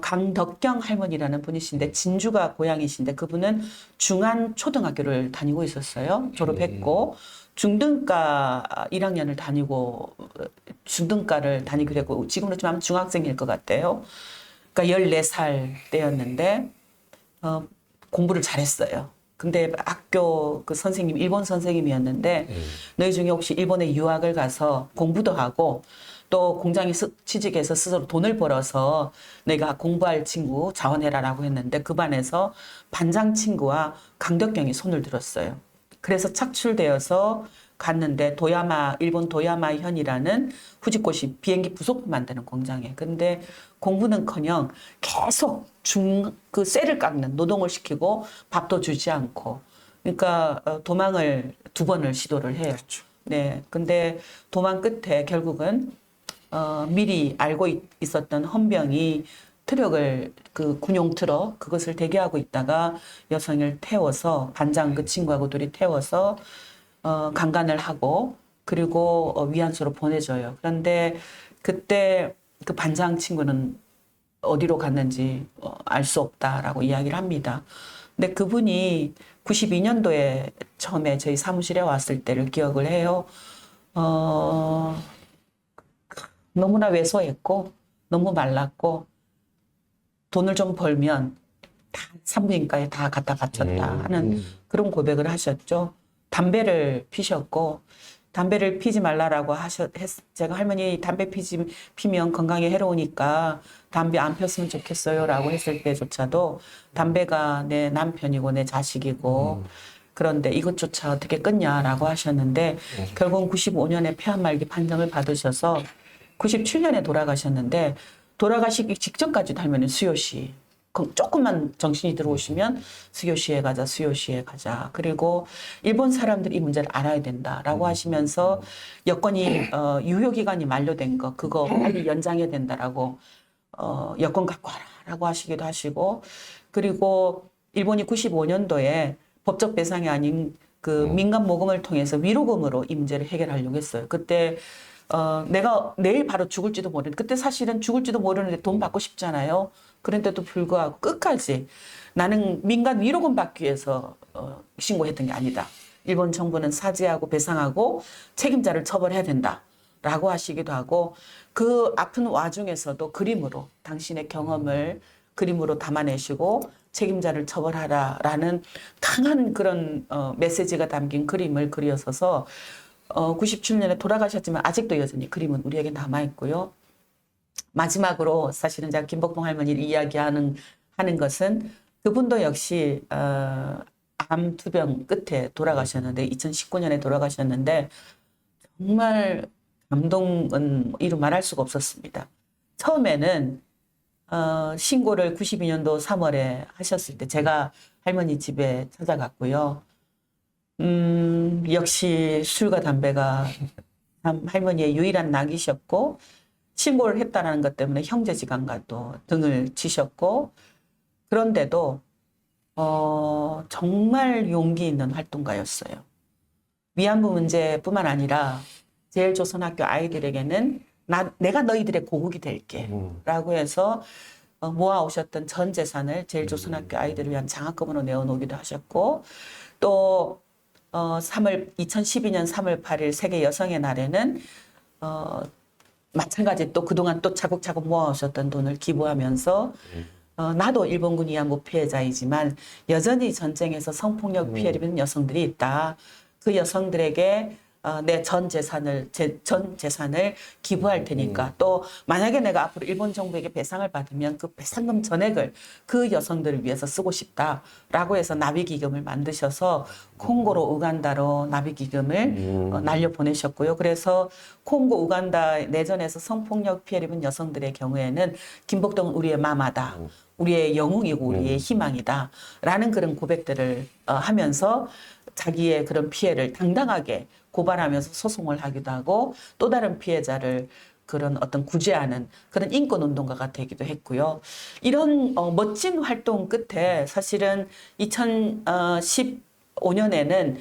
강덕경 할머니라는 분이신데 진주가 고향이신데 그분은 중안초등학교를 다니고 있었어요. 졸업했고 중등과 1학년을 다니고 중등과를 다니기로 했고 지금으로 좀 아마 중학생일 것 같아요. 그러니까 14살 때였는데 공부를 잘했어요. 근데 학교 그 선생님, 일본 선생님이었는데 너희 중에 혹시 일본에 유학을 가서 공부도 하고 또 공장에 취직해서 스스로 돈을 벌어서 내가 공부할 친구 자원해라라고 했는데 그 반에서 반장 친구와 강덕경이 손을 들었어요. 그래서 착출되어서 갔는데 일본 도야마 현이라는 후지코시 비행기 부속품 만드는 공장에. 근데 공부는커녕 계속 그 쇠를 깎는 노동을 시키고 밥도 주지 않고. 그러니까 도망을 2번을 시도를 해요. 그렇죠. 네. 근데 도망 끝에 결국은 미리 알고 있었던 헌병이 트럭을 그 군용 트럭 그것을 대기하고 있다가 여성을 태워서 반장 그 친구하고 둘이 태워서 강간을 하고 그리고 위안소로 보내줘요. 그런데 그때 그 반장 친구는 어디로 갔는지 알 수 없다라고 이야기를 합니다. 근데 그분이 92년도에 처음에 저희 사무실에 왔을 때를 기억을 해요. 너무나 왜소했고 너무 말랐고 돈을 좀 벌면 다 산부인과에 다 갖다 바쳤다 하는 그런 고백을 하셨죠. 담배를 피셨고 담배를 피지 말라라고 제가 할머니 담배 피면 건강에 해로우니까 담배 안 폈으면 좋겠어요라고 했을 때조차도 담배가 내 남편이고 내 자식이고 그런데 이것조차 어떻게 끊냐라고 하셨는데 결국 95년에 폐암 말기 판정을 받으셔서 97년에 돌아가셨는데 돌아가시기 직전까지도 할머니 수요시 조금만 정신이 들어오시면 수요시에 가자 수요시에 가자 그리고 일본 사람들이 이 문제를 알아야 된다라고 하시면서 여권이 유효기간이 만료된 거 그거 빨리 연장해야 된다라고 여권 갖고 와라라고 하시기도 하시고 그리고 일본이 95년도에 법적 배상이 아닌 그 민간 모금을 통해서 위로금으로 이 문제를 해결하려고 했어요. 그때 내가 내일 바로 죽을지도 모르는 그때 사실은 죽을지도 모르는데 돈 받고 싶잖아요. 그런데도 불구하고 끝까지 나는 민간 위로금 받기 위해서 신고했던 게 아니다. 일본 정부는 사죄하고 배상하고 책임자를 처벌해야 된다라고 하시기도 하고 그 아픈 와중에서도 그림으로 당신의 경험을 그림으로 담아내시고 책임자를 처벌하라라는 강한 그런 메시지가 담긴 그림을 그리셔서 97년에 돌아가셨지만 아직도 여전히 그림은 우리에게 남아있고요. 마지막으로 사실은 제가 김복동 할머니를 이야기하는 것은 그분도 역시 암 투병 끝에 돌아가셨는데 2019년에 돌아가셨는데 정말 감동은 이루 말할 수가 없었습니다. 처음에는 신고를 92년도 3월에 하셨을 때 제가 할머니 집에 찾아갔고요. 역시 술과 담배가 참 할머니의 유일한 낙이셨고 신고를 했다는 것 때문에 형제지간과 또 등을 치셨고 그런데도 정말 용기 있는 활동가였어요. 위안부 문제뿐만 아니라 제일조선학교 아이들에게는 내가 너희들의 고국이 될게 라고 해서 모아오셨던 전 재산을 제일조선학교 아이들을 위한 장학금으로 내어놓기도 하셨고 또 2012년 3월 8일 세계 여성의 날에는 마찬가지 또 그동안 또 차곡차곡 모아오셨던 돈을 기부하면서 나도 일본군 위안부 피해자이지만 여전히 전쟁에서 성폭력 피해를 입은 여성들이 있다. 그 여성들에게 내 전 재산을 기부할 테니까 또 만약에 내가 앞으로 일본 정부에게 배상을 받으면 그 배상금 전액을 그 여성들을 위해서 쓰고 싶다라고 해서 나비기금을 만드셔서 콩고로 우간다로 나비기금을 날려 보내셨고요. 그래서 콩고 우간다 내전에서 성폭력 피해를 입은 여성들의 경우에는 김복동은 우리의 마마다. 우리의 영웅이고 우리의 희망이다 라는 그런 고백들을 하면서 자기의 그런 피해를 당당하게 고발하면서 소송을 하기도 하고 또 다른 피해자를 그런 어떤 구제하는 그런 인권운동가가 되기도 했고요. 이런 멋진 활동 끝에 사실은 2015년에는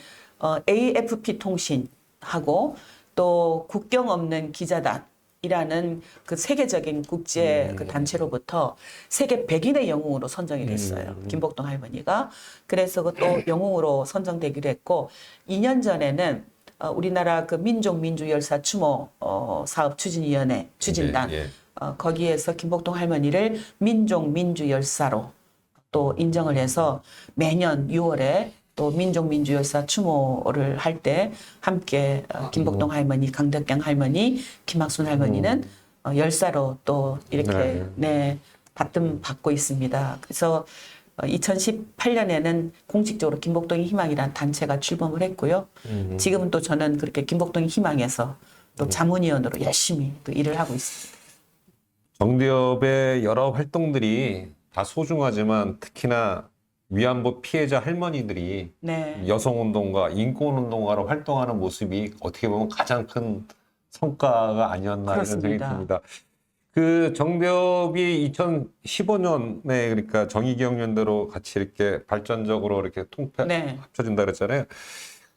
AFP 통신하고 또 국경 없는 기자단 이라는 그 세계적인 국제 그 단체로부터 세계 100인의 영웅으로 선정이 됐어요. 김복동 할머니가. 그래서 그 또 영웅으로 선정되기로 했고 2년 전에는 우리나라 그 민족민주열사 추모 사업 추진위원회 추진단 거기에서 김복동 할머니를 민족민주열사로 또 인정을 해서 매년 6월에 또 민족민주열사 추모를 할 때 함께 김복동 할머니, 강덕경 할머니, 김학순 할머니는 열사로 또 이렇게 받고 있습니다. 그래서 2018년에는 공식적으로 김복동의 희망이라는 단체가 출범을 했고요. 지금은 또 저는 그렇게 김복동의 희망에서 또 자문위원으로 열심히 또 일을 하고 있습니다. 정대협의 여러 활동들이 다 소중하지만 특히나 위안부 피해자 할머니들이 여성운동가, 인권운동가로 활동하는 모습이 어떻게 보면 가장 큰 성과가 아니었나 이런 생각이 듭니다. 그 정대협이 2015년에 그러니까 정의기억연대로 같이 이렇게 발전적으로 이렇게 네. 합쳐진다 그랬잖아요.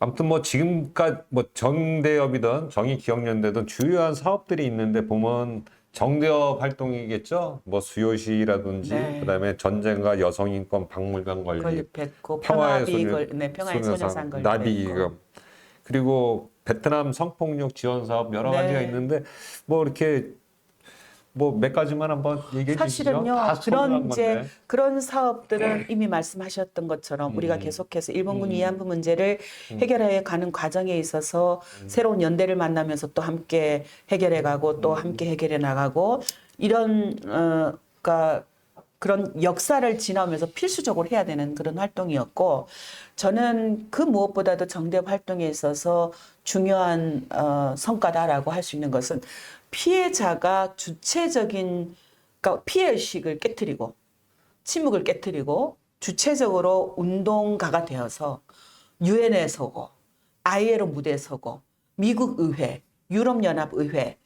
아무튼 뭐 지금까지 뭐 정대협이든 정의기억연대든 주요한 사업들이 있는데 보면 정대협 활동이겠죠. 뭐 수요시라든지 네. 그다음에 전쟁과 여성인권 박물관 건립, 건립했고 평화의 평화비 소녀, 평화의 소녀상 나비 건립했고. 그리고 베트남 성폭력 지원 사업 여러 네. 가지가 있는데 뭐 이렇게 뭐 몇 가지만 한번 얘기해 주시죠. 사실은요, 다 소중한 건데. 그런 사업들은 이미 말씀하셨던 것처럼 우리가 계속해서 일본군 위안부 문제를 해결해 가는 과정에 있어서 새로운 연대를 만나면서 또 함께 해결해 가고 또 함께 해결해 나가고 이런 그러니까 그런 역사를 지나오면서 필수적으로 해야 되는 그런 활동이었고, 저는 그 무엇보다도 정대협 활동에 있어서 중요한 성과다라고 할 수 있는 것은 피해자가 주체적인, 그러니까 피해의식을 깨트리고 침묵을 깨트리고 주체적으로 운동가가 되어서 유엔에 서고 ILO 무대에 서고 미국 의회, 유럽연합 의회,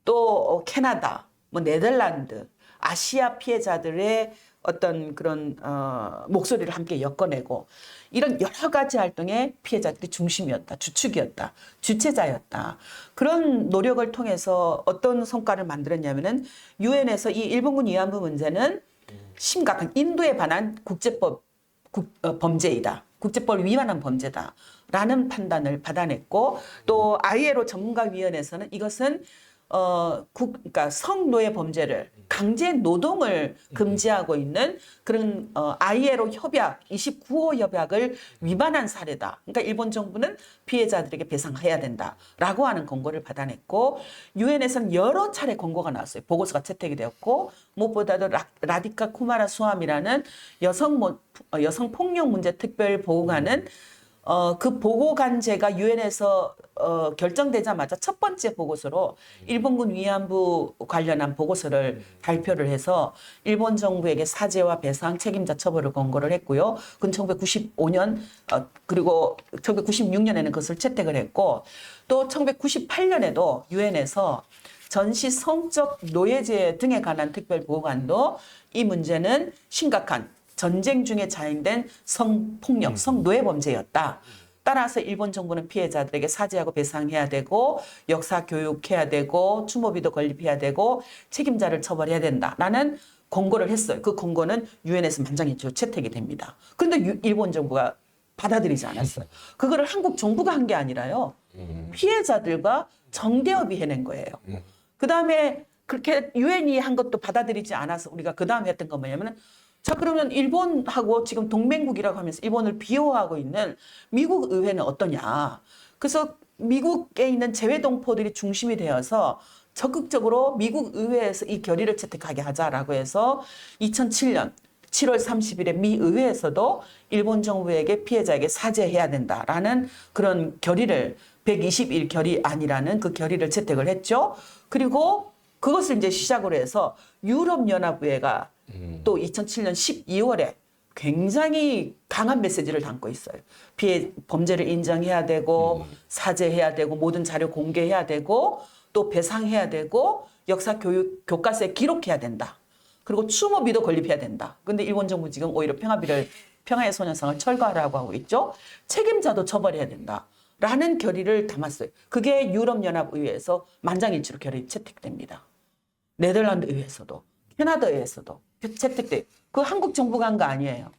또 캐나다, 뭐 네덜란드, 아시아 피해자들의 어떤 그런 목소리를 함께 엮어내고 이런 여러 가지 활동의 피해자들이 중심이었다, 주축이었다, 주체자였다. 그런 노력을 통해서 어떤 성과를 만들었냐면은 유엔에서 이 일본군 위안부 문제는 심각한 인도에 반한 국제법 범죄이다. 국제법을 위반한 범죄다라는 판단을 받아냈고, 또 ILO 전문가위원회에서는 이것은 그러니까 성노예 범죄를 강제 노동을 금지하고 있는 그런 ILO 협약 29호 협약을 위반한 사례다. 그러니까 일본 정부는 피해자들에게 배상해야 된다라고 하는 권고를 받아냈고, 유엔에서는 여러 차례 권고가 나왔어요. 보고서가 채택이 되었고, 무엇보다도 라디카 쿠마라 수암이라는 여성 폭력 문제 특별 보호관은 그 보고관제가 유엔에서 결정되자마자 첫 번째 보고서로 일본군 위안부 관련한 보고서를 발표를 해서 일본 정부에게 사죄와 배상, 책임자 처벌을 권고를 했고요. 그건 1995년 그리고 1996년에는 그것을 채택을 했고, 또 1998년에도 유엔에서 전시 성적 노예제 등에 관한 특별보고관도 이 문제는 심각한 전쟁 중에 자행된 성폭력, 성노예 범죄였다. 따라서 일본 정부는 피해자들에게 사죄하고 배상해야 되고 역사 교육해야 되고 추모비도 건립해야 되고 책임자를 처벌해야 된다라는 권고를 했어요. 그 권고는 유엔에서 만장일치로 채택이 됩니다. 그런데 일본 정부가 받아들이지 않았어요. 그거를 한국 정부가 한 게 아니라요. 피해자들과 정대협이 해낸 거예요. 그다음에 그렇게 유엔이 한 것도 받아들이지 않아서 우리가 그다음에 했던 건 뭐냐면은, 자, 그러면 일본하고 지금 동맹국이라고 하면서 일본을 비호하고 있는 미국 의회는 어떠냐. 그래서 미국에 있는 재외동포들이 중심이 되어서 적극적으로 미국 의회에서 이 결의를 채택하게 하자라고 해서 2007년 7월 30일에 미 의회에서도 일본 정부에게 피해자에게 사죄해야 된다라는 그런 결의를 121 결의안이라는 그 결의를 채택을 했죠. 그리고 그것을 이제 시작으로 해서 유럽연합의회가 또 2007년 12월에 굉장히 강한 메시지를 담고 있어요. 피해 범죄를 인정해야 되고 사죄해야 되고 모든 자료 공개해야 되고 또 배상해야 되고 역사 교육 교과서에 기록해야 된다. 그리고 추모비도 건립해야 된다. 근데 일본 정부 지금 오히려 평화의 소녀상을 철거하라고 하고 있죠. 책임자도 처벌해야 된다. 라는 결의를 담았어요. 그게 유럽연합의회에서 만장일치로 결의 채택됩니다. 네덜란드 의회에서도, 캐나다 의회에서도 채택돼요. 그 한국 정부가 한 거 아니에요.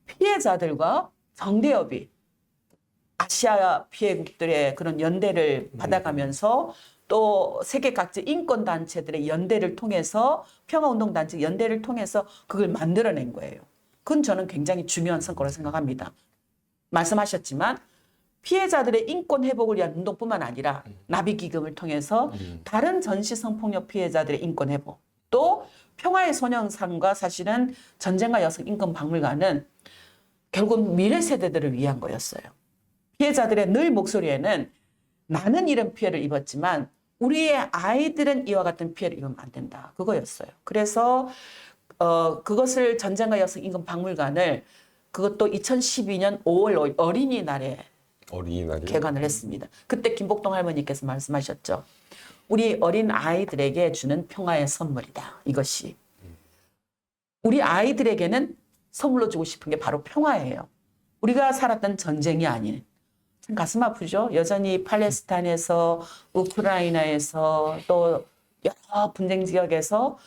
피해자들과 정대협이 아시아 피해국들의 그런 연대를 받아가면서 또 세계 각지 인권단체들의 연대를 통해서 평화운동단체 연대를 통해서 그걸 만들어낸 거예요. 그건 저는 굉장히 중요한 성과라고 생각합니다. 말씀하셨지만 피해자들의 인권 회복을 위한 운동뿐만 아니라 나비기금을 통해서 다른 전시성폭력 피해자들의 인권 회복, 또 평화의 소녀상과 사실은 전쟁과 여성 인권 박물관은 결국 미래 세대들을 위한 거였어요. 피해자들의 늘 목소리에는 나는 이런 피해를 입었지만 우리의 아이들은 이와 같은 피해를 입으면 안 된다. 그거였어요. 그래서 그것을 전쟁과 여성 인권 박물관을 그것도 2012년 5월 어린이날에 어린이날이 개관을 했습니다. 그때 김복동 할머니께서 말씀하셨죠. 우리 어린 아이들에게 주는 평화의 선물이다. 이것이. 우리 아이들에게는 선물로 주고 싶은 게 바로 평화예요. 우리가 살았던 전쟁이 아닌. 참 가슴 아프죠. 여전히 팔레스타인에서 우크라이나에서 또 여러 분쟁 지역에서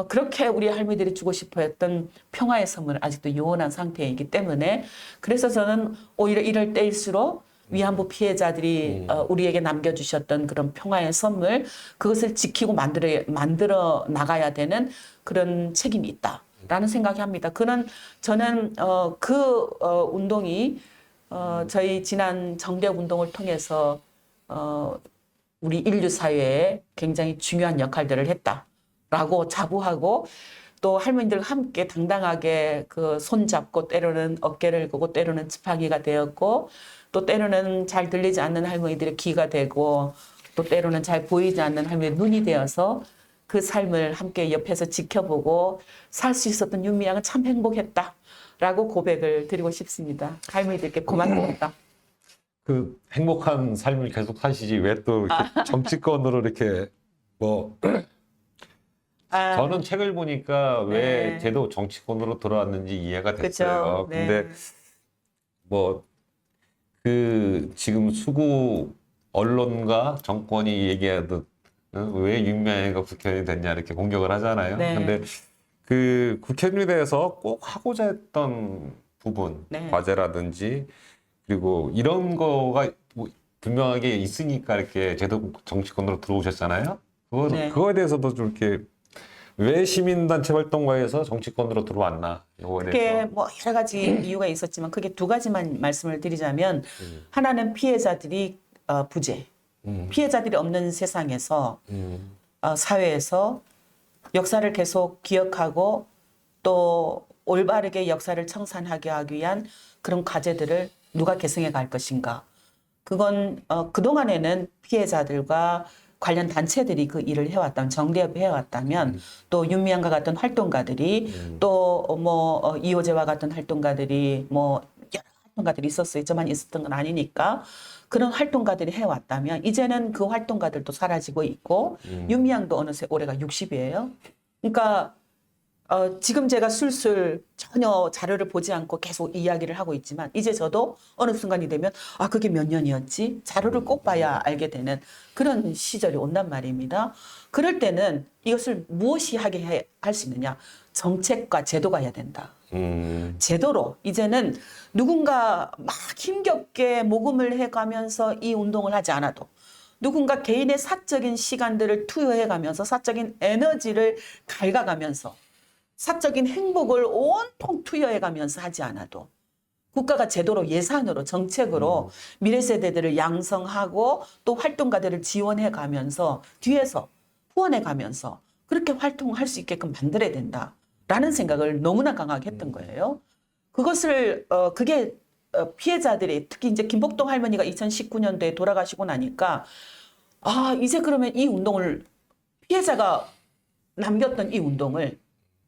그렇게 우리 할머니들이 주고 싶어 했던 평화의 선물을 아직도 요원한 상태이기 때문에 그래서 저는 오히려 이럴 때일수록 위안부 피해자들이 우리에게 남겨주셨던 그런 평화의 선물 그것을 지키고 만들어 나가야 되는 그런 책임이 있다라는 생각이 합니다. 저는 그 운동이 저희 지난 정대협 운동을 통해서 우리 인류 사회에 굉장히 중요한 역할들을 했다라고 자부하고 또 할머니들과 함께 당당하게 그 손잡고 때로는 어깨를 끄고 때로는 지팡이가 되었고 또 때로는 잘 들리지 않는 할머니들의 귀가 되고 또 때로는 잘 보이지 않는 할머니의 눈이 되어서 그 삶을 함께 옆에서 지켜보고 살 수 있었던 윤미향은 참 행복했다라고 고백을 드리고 싶습니다. 할머니들께 고맙습니다. 그 행복한 삶을 계속 사시지 왜 또 이렇게 정치권으로 이렇게 뭐 저는 책을 보니까 왜 네. 제도 정치권으로 돌아왔는지 이해가 됐어요. 그쵸? 네. 근데 뭐 그 지금 수구 언론과 정권이 얘기하듯 왜 윤미향이가 국회의원이 됐냐 이렇게 공격을 하잖아요. 네. 근데 그 국회의원에 대해서 꼭 하고자 했던 부분, 네. 과제라든지 그리고 이런 거가 뭐 분명하게 있으니까 이렇게 제도 정치권으로 들어오셨잖아요. 네. 그거에 대해서도 좀 이렇게 왜 시민단체 활동가에서 정치권으로 들어왔나? 이거에 그게 대해서. 뭐 여러 가지 이유가 있었지만 크게 두 가지만 말씀을 드리자면 하나는 피해자들이 부재, 피해자들이 없는 세상에서 사회에서 역사를 계속 기억하고 또 올바르게 역사를 청산하게 하기 위한 그런 과제들을 누가 개성해 갈 것인가. 그건 그동안에는 피해자들과 관련 단체들이 그 일을 해왔다면 정대협이 해왔다면 또 윤미향과 같은 활동가들이 또 뭐 이호재와 같은 활동가들이 뭐 여러 활동가들이 있었어요. 저만 있었던 건 아니니까 그런 활동가들이 해왔다면 이제는 그 활동가들도 사라지고 있고 윤미향도 어느새 올해가 60이에요. 그러니까 지금 제가 술술 전혀 자료를 보지 않고 계속 이야기를 하고 있지만 이제 저도 어느 순간이 되면 그게 몇 년이었지? 자료를 꼭 봐야 알게 되는 그런 시절이 온단 말입니다. 그럴 때는 이것을 무엇이 하게 할 수 있느냐? 정책과 제도가 해야 된다. 제도로 이제는 누군가 막 힘겹게 모금을 해가면서 이 운동을 하지 않아도 누군가 개인의 사적인 시간들을 투여해가면서 사적인 에너지를 갉아가면서 사적인 행복을 온통 투여해가면서 하지 않아도 국가가 제도로 예산으로 정책으로 미래 세대들을 양성하고 또 활동가들을 지원해가면서 뒤에서 후원해가면서 그렇게 활동할 수 있게끔 만들어야 된다라는 생각을 너무나 강하게 했던 거예요. 그것을 그게 피해자들이 특히 이제 김복동 할머니가 2019년도에 돌아가시고 나니까 이제 그러면 이 운동을 피해자가 남겼던 이 운동을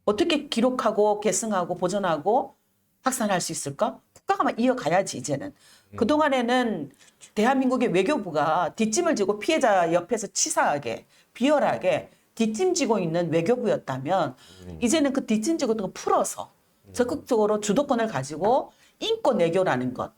어떻게 기록하고 계승하고 보존하고 확산할 수 있을까? 국가가 막 이어가야지 이제는. 그동안에는 대한민국의 외교부가 뒷짐을 지고 피해자 옆에서 치사하게 비열하게 뒷짐지고 있는 외교부였다면 이제는 그 뒷짐지고 있던 거 풀어서 적극적으로 주도권을 가지고 인권 외교라는 것,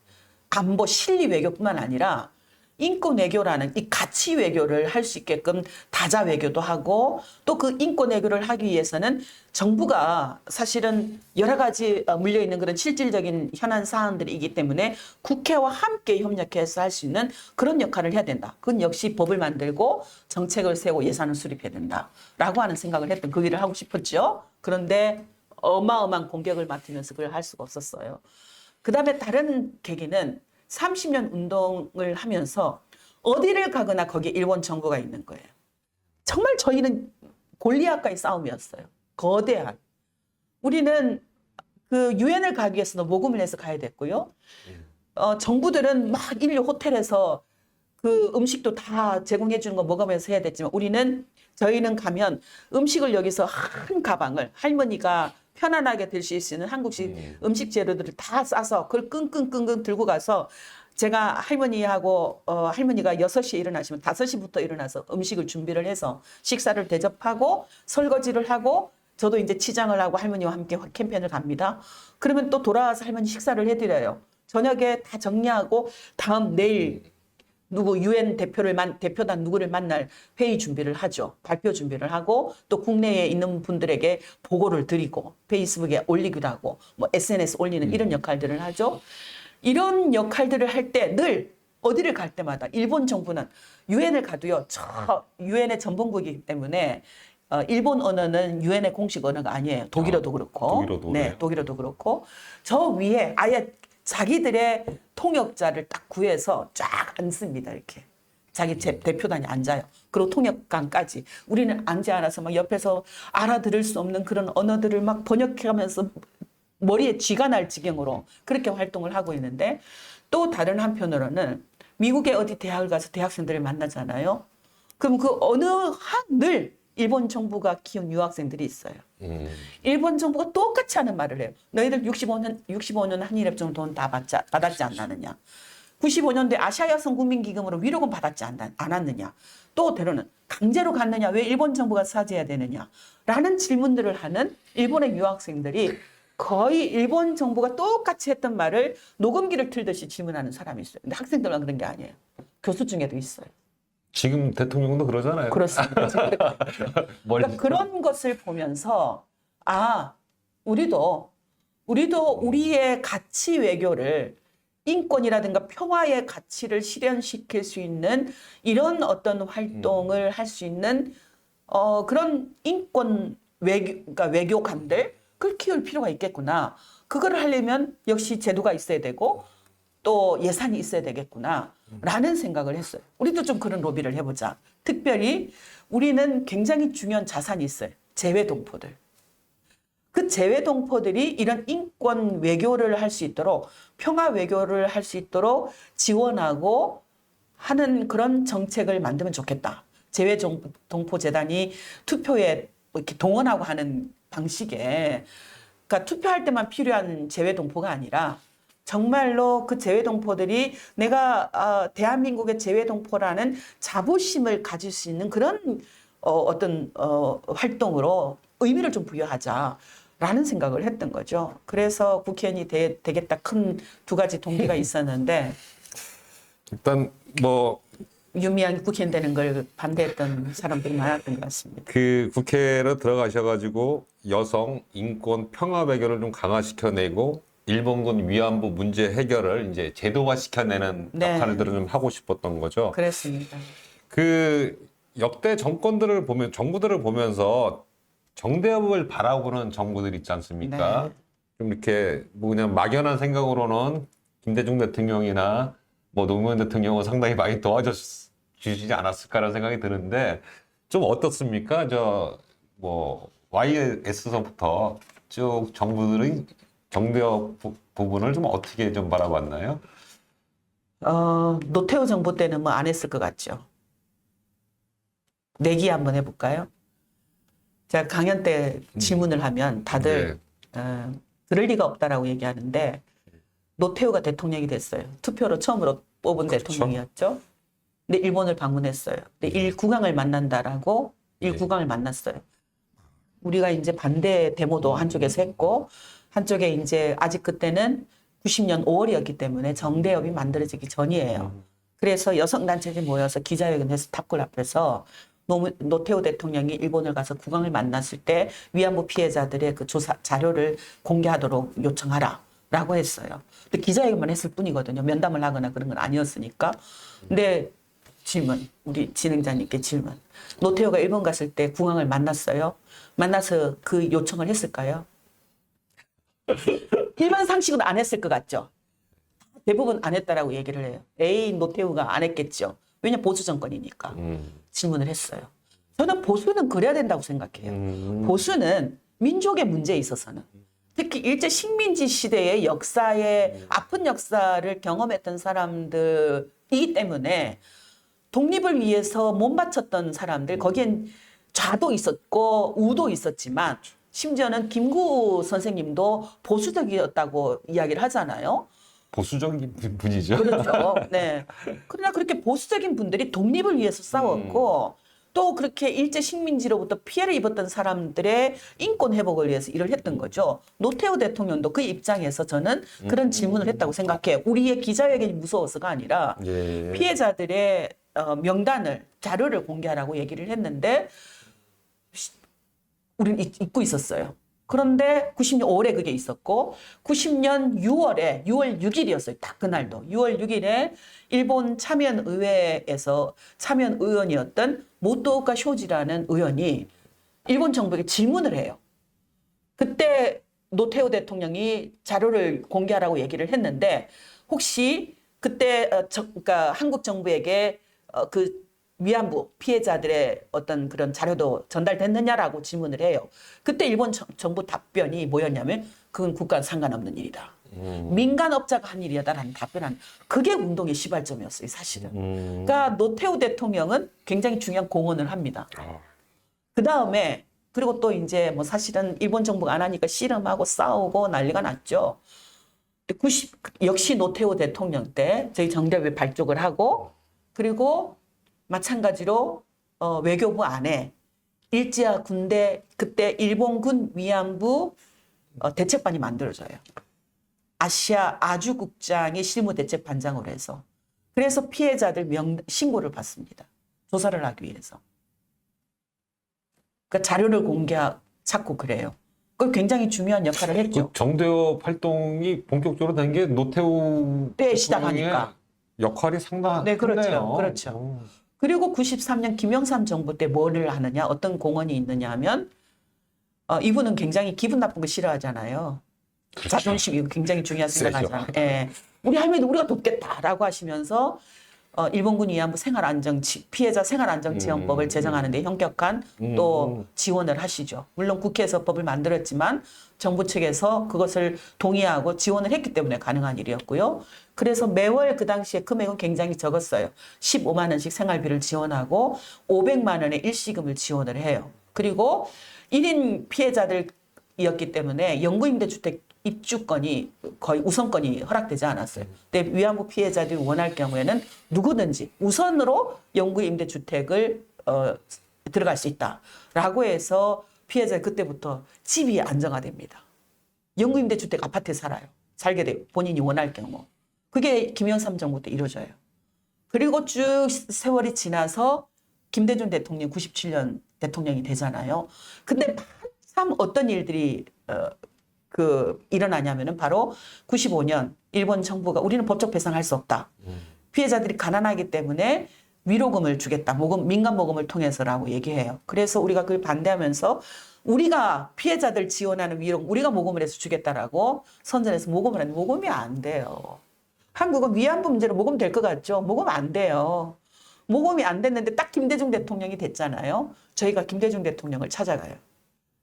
안보 실리 외교뿐만 아니라 인권 외교라는 이 가치 외교를 할 수 있게끔 다자 외교도 하고 또 그 인권 외교를 하기 위해서는 정부가 사실은 여러 가지 물려있는 그런 실질적인 현안 사안들이기 때문에 국회와 함께 협력해서 할 수 있는 그런 역할을 해야 된다. 그건 역시 법을 만들고 정책을 세우고 예산을 수립해야 된다라고 하는 생각을 했던 그 일을 하고 싶었죠. 그런데 어마어마한 공격을 맡으면서 그걸 할 수가 없었어요. 그다음에 다른 계기는 30년 운동을 하면서 어디를 가거나 거기에 일본 정부가 있는 거예요. 정말 저희는 골리앗과의 싸움이었어요. 거대한. 우리는 그 유엔을 가기 위해서도 모금을 해서 가야 됐고요. 정부들은 막 인류 호텔에서 그 음식도 다 제공해 주는 거 먹으면서 해야 됐지만 저희는 가면 음식을 여기서 한 가방을 할머니가 편안하게 드실 수 있는 한국식 음식 재료들을 다 싸서 그걸 끙끙끙끙 들고 가서 제가 할머니하고 할머니가 6시에 일어나시면 5시부터 일어나서 음식을 준비를 해서 식사를 대접하고 설거지를 하고 저도 이제 치장을 하고 할머니와 함께 캠페인을 갑니다. 그러면 또 돌아와서 할머니 식사를 해드려요. 저녁에 다 정리하고 다음 내일 누구 유엔 대표단 누구를 만날 회의 준비를 하죠. 발표 준비를 하고 또 국내에 있는 분들에게 보고를 드리고 페이스북에 올리기도 하고 뭐 SNS 올리는 이런 역할들을 하죠. 이런 역할들을 할 때 늘 어디를 갈 때마다 일본 정부는 유엔을 가도요. 저 유엔의 전범국이기 때문에 일본 언어는 유엔의 공식 언어가 아니에요. 독일어도 그렇고. 독일어도 네, 그래요? 독일어도 그렇고. 저 위에 아예 자기들의 통역자를 딱 구해서 쫙 앉습니다. 이렇게. 자기 대표단이 앉아요. 그리고 통역관까지. 우리는 앉지 않아서 막 옆에서 알아들을 수 없는 그런 언어들을 막 번역해가면서 머리에 쥐가 날 지경으로 그렇게 활동을 하고 있는데 또 다른 한편으로는 미국의 어디 대학을 가서 대학생들을 만나잖아요. 그럼 그 어느 늘 일본 정부가 키운 유학생들이 있어요. 일본 정부가 똑같이 하는 말을 해요. 너희들 65년 한일협정 돈 다 받았지 않았느냐. 95년도에 아시아 여성 국민기금으로 위로금 받았지 않았느냐. 또 때로는 강제로 갔느냐. 왜 일본 정부가 사죄해야 되느냐. 라는 질문들을 하는 일본의 유학생들이 거의 일본 정부가 똑같이 했던 말을 녹음기를 틀듯이 질문하는 사람이 있어요. 근데 학생들만 그런 게 아니에요. 교수 중에도 있어요. 지금 대통령도 그러잖아요. 그렇습니다. 그러니까 그런 것을 보면서 우리도 우리의 가치 외교를 인권이라든가 평화의 가치를 실현시킬 수 있는 이런 어떤 활동을 할 수 있는 그런 인권 그러니까 외교관들 그걸 키울 필요가 있겠구나. 그걸 하려면 역시 제도가 있어야 되고 또 예산이 있어야 되겠구나 라는 생각을 했어요. 우리도 좀 그런 로비를 해보자. 특별히 우리는 굉장히 중요한 자산이 있어요. 재외동포들. 그 재외동포들이 이런 인권 외교를 할 수 있도록 평화 외교를 할 수 있도록 지원하고 하는 그런 정책을 만들면 좋겠다. 재외동포 재단이 투표에 이렇게 동원하고 하는 방식에 그러니까 투표할 때만 필요한 재외동포가 아니라 정말로 그 재외동포들이 내가 대한민국의 재외동포라는 자부심을 가질 수 있는 그런 어떤 활동으로 의미를 좀 부여하자라는 생각을 했던 거죠. 그래서 국회의원이 되겠다 큰 두 가지 동기가 있었는데 일단 뭐 유미한 국회의원 되는 걸 반대했던 사람들이 많았던 것 같습니다. 그 국회로 들어가셔가지고 여성 인권 평화 외교를 좀 강화시켜내고 일본군 위안부 문제 해결을 이제 제도화 시켜내는 네. 역할들을 좀 하고 싶었던 거죠. 그렇습니다. 그 역대 정권들을 보면 정부들을 보면서 정대협을 바라보는 정부들 있지 않습니까? 네. 좀 이렇게 뭐 그냥 막연한 생각으로는 김대중 대통령이나 뭐 노무현 대통령은 상당히 많이 도와주시지 않았을까라는 생각이 드는데 좀 어떻습니까? 저 뭐 YS서부터 쭉 정부들의 정대협 부분을 좀 어떻게 좀 바라봤나요? 노태우 정부 때는 뭐 안 했을 것 같죠. 내기 한번 해볼까요? 제가 강연 때 질문을 하면 다들 그럴 리가 없다라고 얘기하는데 노태우가 대통령이 됐어요. 투표로 처음으로 뽑은 그렇죠. 대통령이었죠. 근데 일본을 방문했어요. 근데 일국왕을 만난다라고 일국왕을 만났어요. 우리가 이제 반대 데모도 한쪽에서 했고 한쪽에 이제 아직 그때는 90년 5월이었기 때문에 정대협이 만들어지기 전이에요. 그래서 여성단체들이 모여서 기자회견에서 탑골 앞에서 노태우 대통령이 일본을 가서 국왕을 만났을 때 위안부 피해자들의 그 조사 자료를 공개하도록 요청하라라고 했어요. 근데 기자회견만 했을 뿐이거든요. 면담을 하거나 그런 건 아니었으니까. 근데 질문, 우리 진행자님께 질문. 노태우가 일본 갔을 때 국왕을 만났어요. 만나서 그 요청을 했을까요? 일반 상식은 안 했을 것 같죠. 대부분 안 했다라고 얘기를 해요. 에이, 노태우가 안 했겠죠. 왜냐 보수 정권이니까. 질문을 했어요. 저는 보수는 그래야 된다고 생각해요. 보수는 민족의 문제에 있어서는 특히 일제 식민지 시대의 역사에 아픈 역사를 경험했던 사람들이기 때문에 독립을 위해서 못 바쳤던 사람들 거기엔 좌도 있었고 우도 있었지만 심지어는 김구 선생님도 보수적이었다고 이야기를 하잖아요. 보수적인 분이죠. 그렇죠. 네. 그러나 그렇게 보수적인 분들이 독립을 위해서 싸웠고 또 그렇게 일제 식민지로부터 피해를 입었던 사람들의 인권 회복을 위해서 일을 했던 거죠. 노태우 대통령도 그 입장에서 저는 그런 질문을 했다고 생각해요. 우리의 기자회견이 무서워서가 아니라 예. 피해자들의 명단을 자료를 공개하라고 얘기를 했는데 우리는 잊고 있었어요. 그런데 90년 5월에 그게 있었고 90년 6월에 6월 6일이었어요. 딱 그날도 6월 6일에 일본 참여의회에서 참여의원이었던 모토오카 쇼지라는 의원이 일본 정부에게 질문을 해요. 그때 노태우 대통령이 자료를 공개하라고 얘기를 했는데 혹시 그때 그러니까 한국 정부에게 그 위안부 피해자들의 어떤 그런 자료도 전달됐느냐라고 질문을 해요. 그때 일본 정부 답변이 뭐였냐면 그건 국가와 상관없는 일이다. 민간업자가 한 일이다라는 답변한 그게 운동의 시발점이었어요, 사실은. 그러니까 노태우 대통령은 굉장히 중요한 공헌을 합니다. 그 다음에 그리고 또 이제 뭐 사실은 일본 정부가 안 하니까 씨름하고 싸우고 난리가 났죠. 역시 노태우 대통령 때 저희 정대회 발족을 하고 그리고 마찬가지로 외교부 안에 일제와 군대 그때 일본군 위안부 대책반이 만들어져요. 아시아 아주국장이 실무대책반장으로 해서 그래서 피해자들 신고를 받습니다. 조사를 하기 위해서. 그러니까 자료를 찾고 그래요. 그걸 굉장히 중요한 역할을 했죠. 그 정대협 활동이 본격적으로 된 게 노태우 때 시작하니까. 역할이 상당했네요. 네, 그렇죠. 그렇죠. 그리고 93년 김영삼 정부 때 뭐를 하느냐, 어떤 공헌이 있느냐 하면 이분은 굉장히 기분 나쁜 거 싫어하잖아요. 그렇죠. 자존심 이거 굉장히 중요하게 세죠. 생각하잖아요. 예. 우리 할머니도 우리가 돕겠다라고 하시면서 일본군 위안부 피해자 생활안정지원법을 제정하는 데 현격한 또 지원을 하시죠. 물론 국회에서 법을 만들었지만 정부 측에서 그것을 동의하고 지원을 했기 때문에 가능한 일이었고요. 그래서 매월 그 당시에 금액은 굉장히 적었어요. 15만 원씩 생활비를 지원하고 500만 원의 일시금을 지원을 해요. 그리고 1인 피해자들이었기 때문에 영구임대주택 입주권이 거의 우선권이 허락되지 않았어요. 근데 위안부 피해자들이 원할 경우에는 누구든지 우선으로 영구임대주택을 들어갈 수 있다라고 해서 피해자 그때부터 집이 안정화됩니다. 영구임대주택 아파트에 살아요. 살게 돼요. 본인이 원할 경우. 그게 김영삼 정부 때 이루어져요. 그리고 쭉 세월이 지나서 김대중 대통령 97년 대통령이 되잖아요. 근데 참 어떤 일들이 일어나냐면은 바로 95년 일본 정부가 우리는 법적 배상할 수 없다. 피해자들이 가난하기 때문에 위로금을 주겠다. 민간 모금을 통해서라고 얘기해요. 그래서 우리가 그걸 반대하면서 우리가 피해자들 지원하는 위로금 우리가 모금을 해서 주겠다라고 선전해서 모금을 했는데 모금이 안 돼요. 한국은 위안부 문제로 모금 될 것 같죠? 모금 안 돼요. 모금이 안 됐는데 딱 김대중 대통령이 됐잖아요. 저희가 김대중 대통령을 찾아가요.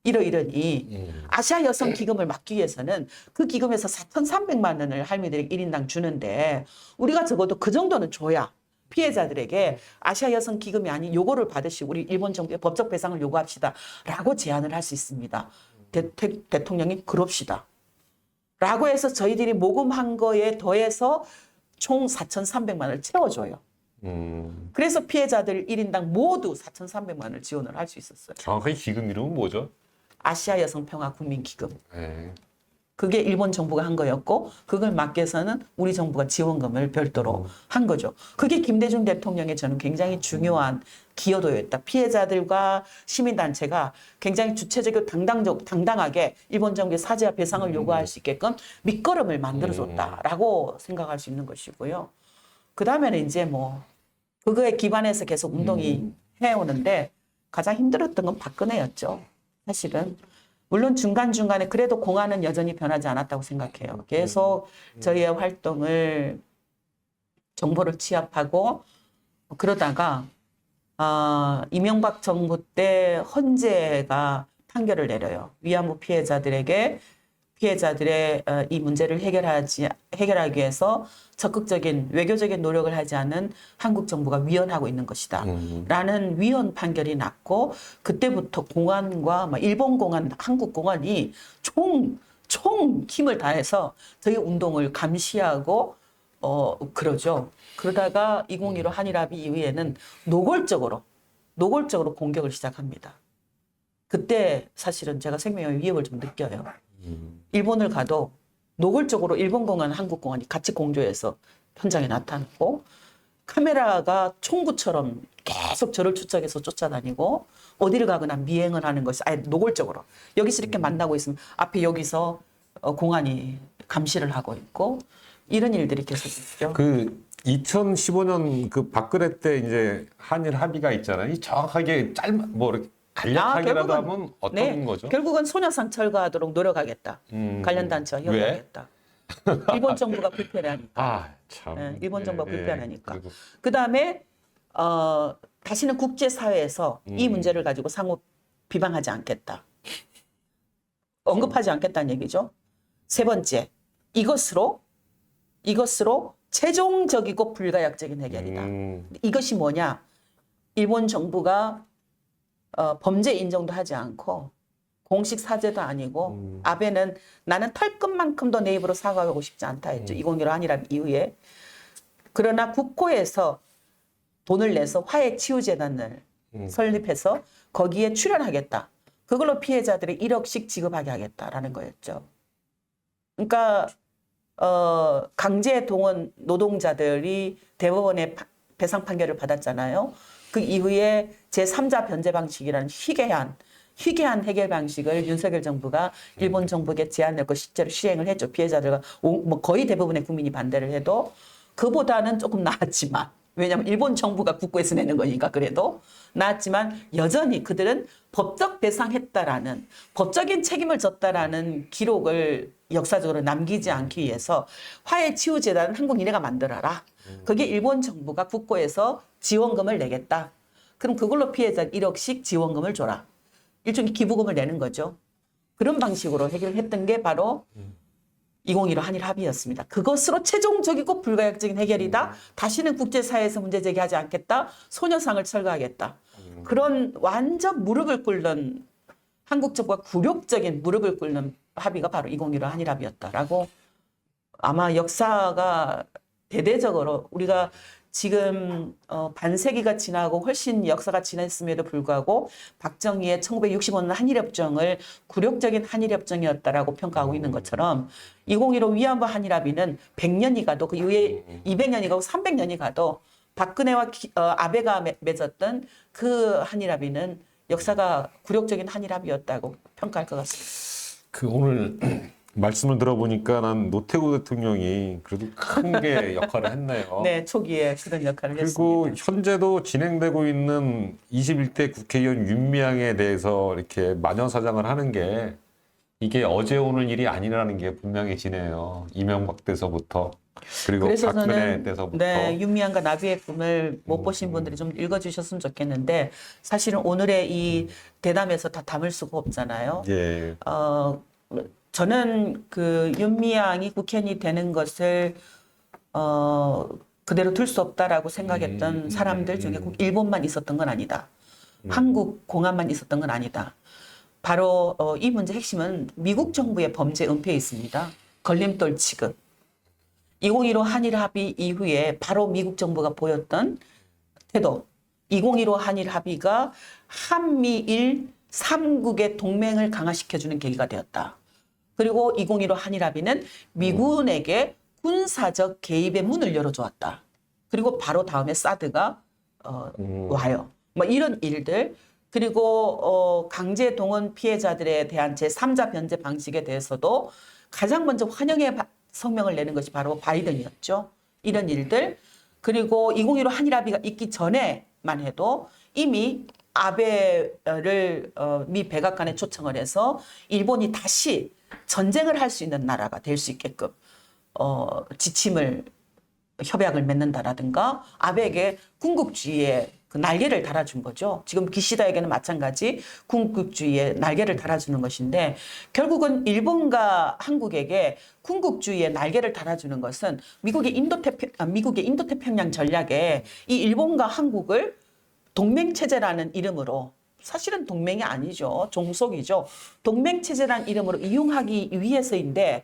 이러이러니 아시아 여성 기금을 막기 위해서는 그 기금에서 4,300만 원을 할머니들에게 1인당 주는데 우리가 적어도 그 정도는 줘야 피해자들에게 아시아 여성 기금이 아닌 요거를 받으시고 우리 일본 정부에 법적 배상을 요구합시다 라고 제안을 할 수 있습니다. 대통령이 그럽시다 라고 해서 저희들이 모금한 거에 더해서 총 4,300만 원을 채워줘요. 그래서 피해자들 1인당 모두 4,300만 원을 지원을 할 수 있었어요. 정확하게 기금 이름은 뭐죠? 아시아 여성 평화 국민 기금. 네. 그게 일본 정부가 한 거였고 그걸 막기 위해서는 우리 정부가 지원금을 별도로 한 거죠. 그게 김대중 대통령의 저는 굉장히 중요한 기여도였다. 피해자들과 시민단체가 굉장히 주체적이고 당당하게 일본 정부의 사죄와 배상을 요구할 수 있게끔 밑거름을 만들어줬다라고 생각할 수 있는 것이고요. 그 다음에는 이제 뭐 그거에 기반해서 계속 운동이 해오는데 가장 힘들었던 건 박근혜였죠. 사실은. 물론 중간중간에 그래도 공안은 여전히 변하지 않았다고 생각해요. 계속 저희의 활동을 정보를 취합하고 그러다가 이명박 정부 때 헌재가 판결을 내려요. 위안부 피해자들에게 피해자들의 이 문제를 해결하기 위해서 적극적인 외교적인 노력을 하지 않은 한국 정부가 위헌하고 있는 것이다. 라는 위헌 판결이 났고 그때부터 공안과 일본 공안, 한국 공안이 총 총 힘을 다해서 저희 운동을 감시하고 그러죠. 그러다가 2015 한일합의 이후에는 노골적으로 공격을 시작합니다. 그때 사실은 제가 생명의 위협을 좀 느껴요. 일본을 가도 노골적으로 일본공안, 한국공안이 같이 공조해서 현장에 나타나고 카메라가 총구처럼 계속 저를 추적해서 쫓아다니고 어디를 가거나 미행을 하는 것이 아예 노골적으로 여기서 이렇게 만나고 있으면 앞에 여기서 공안이 감시를 하고 있고 이런 일들이 계속 있죠. 그 2015년 그 박근혜 때 이제 한일 합의가 있잖아요. 이 정확하게 뭐 이렇게 간략하게라도 하면 어떤 거죠? 결국은 소녀상 철거하도록 노력하겠다. 관련 단체와 협의하겠다. 일본 정부가 불편해하니까. 아, 참. 네, 일본 정부가 불편하니까. 그리고 그다음에 다시는 국제사회에서 이 문제를 가지고 상호 비방하지 않겠다. 언급하지 않겠다는 얘기죠. 세 번째, 이것으로 최종적이고 불가역적인 해결이다. 이것이 뭐냐? 일본 정부가 범죄 인정도 하지 않고 공식 사죄도 아니고 아베는 나는 털끝만큼도 내 입으로 사과하고 싶지 않다 했죠. 2015 한일합의 이후에. 그러나 국고에서 돈을 내서 화해치유재단을 설립해서 거기에 출연하겠다. 그걸로 피해자들이 1억씩 지급하게 하겠다라는 거였죠. 그러니까 강제 동원 노동자들이 대법원의 배상 판결을 받았잖아요. 그 이후에 제3자 변제 방식이라는 희귀한 해결 방식을 윤석열 정부가 일본 정부에게 제안했고 실제로 시행을 했죠. 피해자들과 뭐 거의 대부분의 국민이 반대를 해도 그보다는 조금 나았지만 왜냐하면 일본 정부가 국고에서 내는 거니까 그래도 나았지만 여전히 그들은 법적 배상했다라는 법적인 책임을 졌다라는 기록을 역사적으로 남기지 않기 위해서 화해치유재단은 한국인회가 만들어라. 그게 일본 정부가 국고에서 지원금을 내겠다. 그럼 그걸로 피해자 1억씩 지원금을 줘라. 일종의 기부금을 내는 거죠. 그런 방식으로 해결했던 게 바로 2015 한일 합의였습니다. 그것으로 최종적이고 불가역적인 해결이다. 다시는 국제사회에서 문제 제기하지 않겠다. 소녀상을 철거하겠다. 그런 완전 무릎을 꿇는 한국 정부가 굴욕적인 무릎을 꿇는 합의가 바로 2015 한일 합의였다라고 아마 역사가 대대적으로 우리가 지금 반세기가 지나고 훨씬 역사가 지났음에도 불구하고 박정희의 1965년 한일협정을 굴욕적인 한일협정이었다라고 평가하고 있는 것처럼 2015 위안부 한일합의는 100년이 가도 그 이후에 200년이 가고 300년이 가도 박근혜와 아베가 맺었던 그 한일합의는 역사가 굴욕적인 한일합의였다고 평가할 것 같습니다. 그 오늘 말씀을 들어보니까 난 노태우 대통령이 그래도 큰 게 역할을 했네요. 네, 초기에 그런 역할을 그리고 했습니다. 현재도 진행되고 있는 21대 국회의원 윤미향에 대해서 이렇게 마녀사장을 하는 게 이게 어제 오늘 일이 아니라는 게 분명해지네요. 이명박 때서부터 그리고 그래서 박근혜 저는 때서부터. 네, 윤미향과 나비의 꿈을 못 보신 분들이 좀 읽어주셨으면 좋겠는데 사실은 오늘의 이 대담에서 다 담을 수가 없잖아요. 예. 저는 그 윤미향이 국회의원이 되는 것을 그대로 둘 수 없다라고 생각했던 사람들 중에 꼭 일본만 있었던 건 아니다. 한국 공안만 있었던 건 아니다. 바로 이 문제 핵심은 미국 정부의 범죄 은폐에 있습니다. 걸림돌 취급. 2015 한일 합의 이후에 바로 미국 정부가 보였던 태도. 2015 한일 합의가 한미일 3국의 동맹을 강화시켜주는 계기가 되었다. 그리고 2015 한일 합의는 미군에게 군사적 개입의 문을 열어주었다. 그리고 바로 다음에 사드가 와요. 뭐 이런 일들. 그리고 강제 동원 피해자들에 대한 제3자 변제 방식에 대해서도 가장 먼저 환영의 성명을 내는 것이 바로 바이든이었죠. 이런 일들. 그리고 2015 한일 합의가 있기 전에만 해도 이미 아베를 미 백악관에 초청을 해서 일본이 다시 전쟁을 할 수 있는 나라가 될 수 있게끔 협약을 맺는다라든가 아베에게 군국주의의 그 날개를 달아준 거죠. 지금 기시다에게는 마찬가지 군국주의의 날개를 달아주는 것인데 결국은 일본과 한국에게 군국주의의 날개를 달아주는 것은 미국의 인도태평양 전략에 이 일본과 한국을 동맹체제라는 이름으로 사실은 동맹이 아니죠. 종속이죠. 동맹체제란 이름으로 이용하기 위해서인데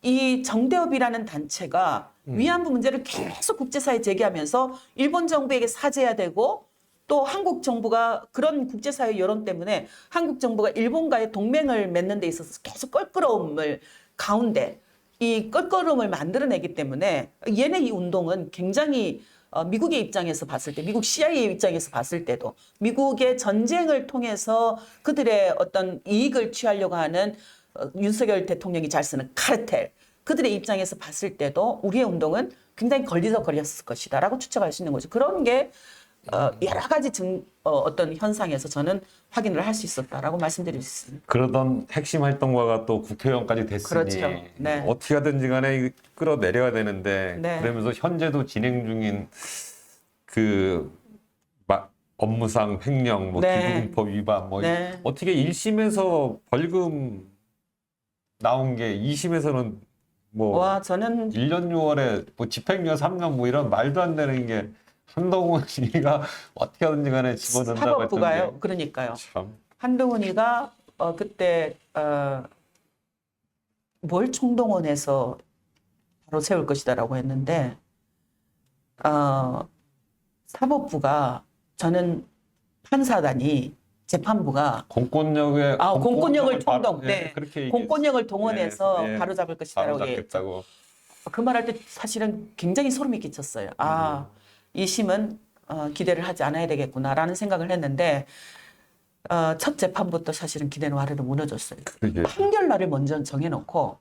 이 정대협이라는 단체가 위안부 문제를 계속 국제사회에 제기하면서 일본 정부에게 사죄해야 되고 또 한국 정부가 그런 국제사회 여론 때문에 한국 정부가 일본과의 동맹을 맺는 데 있어서 계속 껄끄러움을 가운데 이 껄끄러움을 만들어내기 때문에 얘네 이 운동은 굉장히 미국의 입장에서 봤을 때, 미국 CIA 입장에서 봤을 때도 미국의 전쟁을 통해서 그들의 어떤 이익을 취하려고 하는 윤석열 대통령이 잘 쓰는 카르텔, 그들의 입장에서 봤을 때도 우리의 운동은 굉장히 걸리적거렸을 것이다라고 추측할 수 있는 거죠. 그런 게 여러 가지 어떤 현상에서 저는 확인을 할 수 있었다라고 말씀드릴 수 있습니다. 그러던 핵심 활동가가 또 국회의원까지 됐으니 그렇죠. 네. 어떻게 하든지 간에 끌어내려야 되는데 네. 그러면서 현재도 진행 중인 그 업무상 횡령, 뭐 네. 기부금법 위반, 뭐 네. 어떻게 1심에서 벌금 나온 게 2심에서는 뭐 와, 저는 1년 6월에 뭐 집행유예 3년 뭐 이런 말도 안 되는 게 한동훈이가 어떻게 하든지 간에 집어넣는다고 했던 사법부가요. 게 그러니까요. 참. 한동훈이가 그때 뭘 총동원해서 바로 세울 것이다라고 했는데 사법부가 저는 판사단이 재판부가 공권력의 공권력을 총동, 예, 네, 그렇게 공권력을 동원해서 예, 예. 바로잡을 것이다라고 얘기했죠. 바로잡겠다고. 그 말할 때 사실은 굉장히 소름이 끼쳤어요. 이 심은 기대를 하지 않아야 되겠구나라는 생각을 했는데 첫 재판부터 사실은 기대는 와르르 무너졌어요. 그게 판결날을 먼저 정해놓고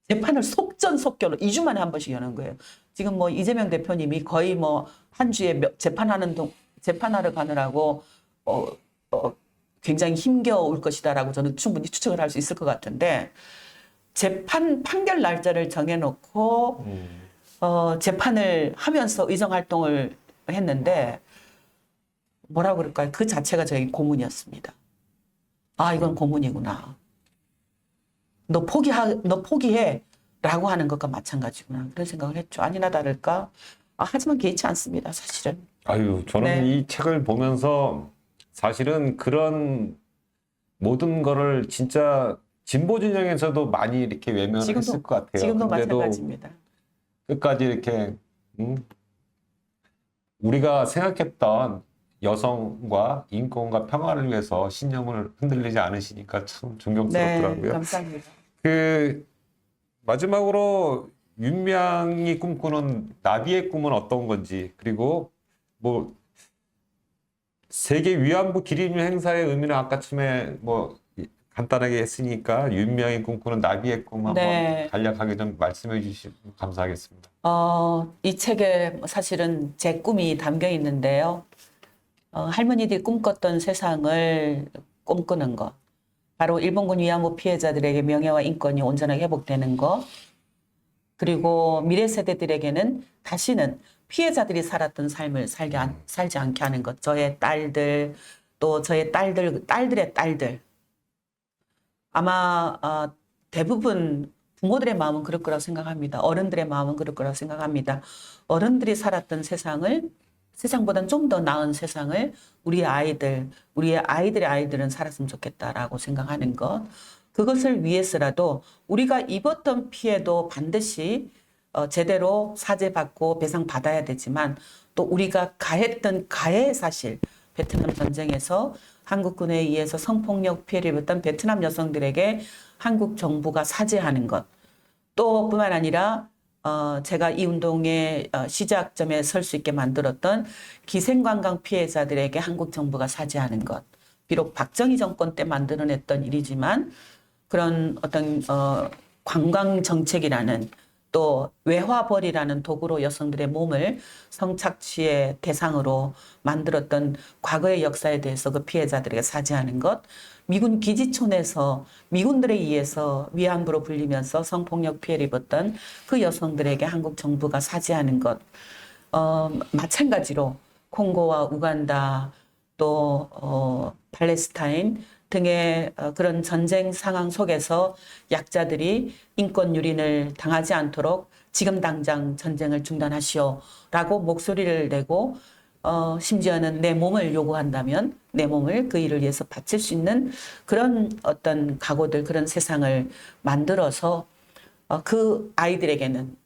재판을 속전속결로 2주 만에 한 번씩 여는 거예요. 지금 뭐 이재명 대표님이 거의 뭐 한 주에 재판하러 가느라고 굉장히 힘겨울 것이다라고 저는 충분히 추측을 할 수 있을 것 같은데 판결 날짜를 정해놓고 재판을 하면서 의정 활동을 했는데 뭐라고 그럴까요? 그 자체가 저희 고문이었습니다. 아, 이건 고문이구나. 너 포기해. 라고 하는 것과 마찬가지구나. 그런 생각을 했죠. 아니나 다를까. 하지만 개의치 않습니다. 사실은. 아유, 저는 네. 이 책을 보면서 사실은 그런 모든 거를 진짜 진보 진영에서도 많이 이렇게 외면했을 것 같아요. 지금도 근데도 마찬가지입니다. 끝까지 이렇게 우리가 생각했던 여성과 인권과 평화를 위해서 신념을 흔들리지 않으시니까 참 존경스럽더라고요. 네, 감사합니다. 그 마지막으로 윤미향이 꿈꾸는 나비의 꿈은 어떤 건지, 그리고 뭐 세계 위안부 기리림 행사의 의미는 아까쯤에 뭐 간단하게 했으니까 윤미향이 꿈꾸는 나비의 꿈 한번 네. 간략하게 좀 말씀해 주시면 감사하겠습니다. 이 책에 사실은 제 꿈이 담겨 있는데요. 할머니들이 꿈꿨던 세상을 꿈꾸는 것. 바로 일본군 위안부 피해자들에게 명예와 인권이 온전하게 회복되는 것. 그리고 미래 세대들에게는 다시는 피해자들이 살았던 삶을 살지 않게 하는 것. 저의 딸들, 또 저의 딸들의 딸들. 아마 대부분 부모들의 마음은 그럴 거라고 생각합니다. 어른들의 마음은 그럴 거라고 생각합니다. 어른들이 살았던 세상보다는 좀 더 나은 세상을 우리의 아이들의 아이들은 살았으면 좋겠다라고 생각하는 것. 그것을 위해서라도 우리가 입었던 피해도 반드시 제대로 사죄받고 배상받아야 되지만 또 우리가 가했던 가해의 사실, 베트남 전쟁에서 한국군에 의해서 성폭력 피해를 입었던 베트남 여성들에게 한국 정부가 사죄하는 것. 또 뿐만 아니라 제가 이 운동의 시작점에 설 수 있게 만들었던 기생관광 피해자들에게 한국 정부가 사죄하는 것. 비록 박정희 정권 때 만들어냈던 일이지만 그런 어떤 관광 정책이라는 또 외화벌이라는 도구로 여성들의 몸을 성착취의 대상으로 만들었던 과거의 역사에 대해서 그 피해자들에게 사죄하는 것. 미군 기지촌에서 미군들에 의해서 위안부로 불리면서 성폭력 피해를 입었던 그 여성들에게 한국 정부가 사죄하는 것. 마찬가지로 콩고와 우간다 또 팔레스타인 등의 그런 전쟁 상황 속에서 약자들이 인권 유린을 당하지 않도록 지금 당장 전쟁을 중단하시오라고 목소리를 내고 심지어는 내 몸을 요구한다면 내 몸을 그 일을 위해서 바칠 수 있는 그런 어떤 각오들, 그런 세상을 만들어서 그 아이들에게는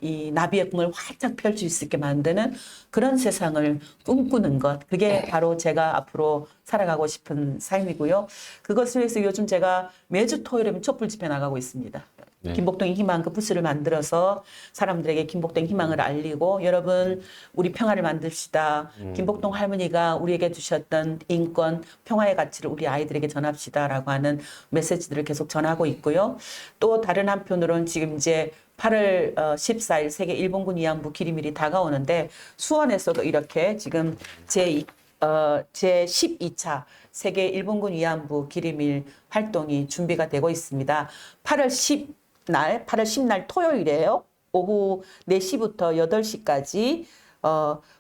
이 나비의 꿈을 활짝 펼칠 수 있게 만드는 그런 세상을 꿈꾸는 것. 그게 바로 제가 앞으로 살아가고 싶은 삶이고요. 그것을 위해서 요즘 제가 매주 토요일에 촛불 집회 나가고 있습니다. 네. 김복동의 희망 그 부스를 만들어서 사람들에게 김복동의 희망을 알리고 여러분 우리 평화를 만듭시다. 김복동 할머니가 우리에게 주셨던 인권, 평화의 가치를 우리 아이들에게 전합시다라고 하는 메시지들을 계속 전하고 있고요. 또 다른 한편으로는 지금 이제 8월 14일 세계 일본군 위안부 기림일이 다가오는데 수원에서도 이렇게 지금 제 12차 세계 일본군 위안부 기림일 활동이 준비가 되고 있습니다. 8월 10날 토요일이에요. 오후 4시부터 8시까지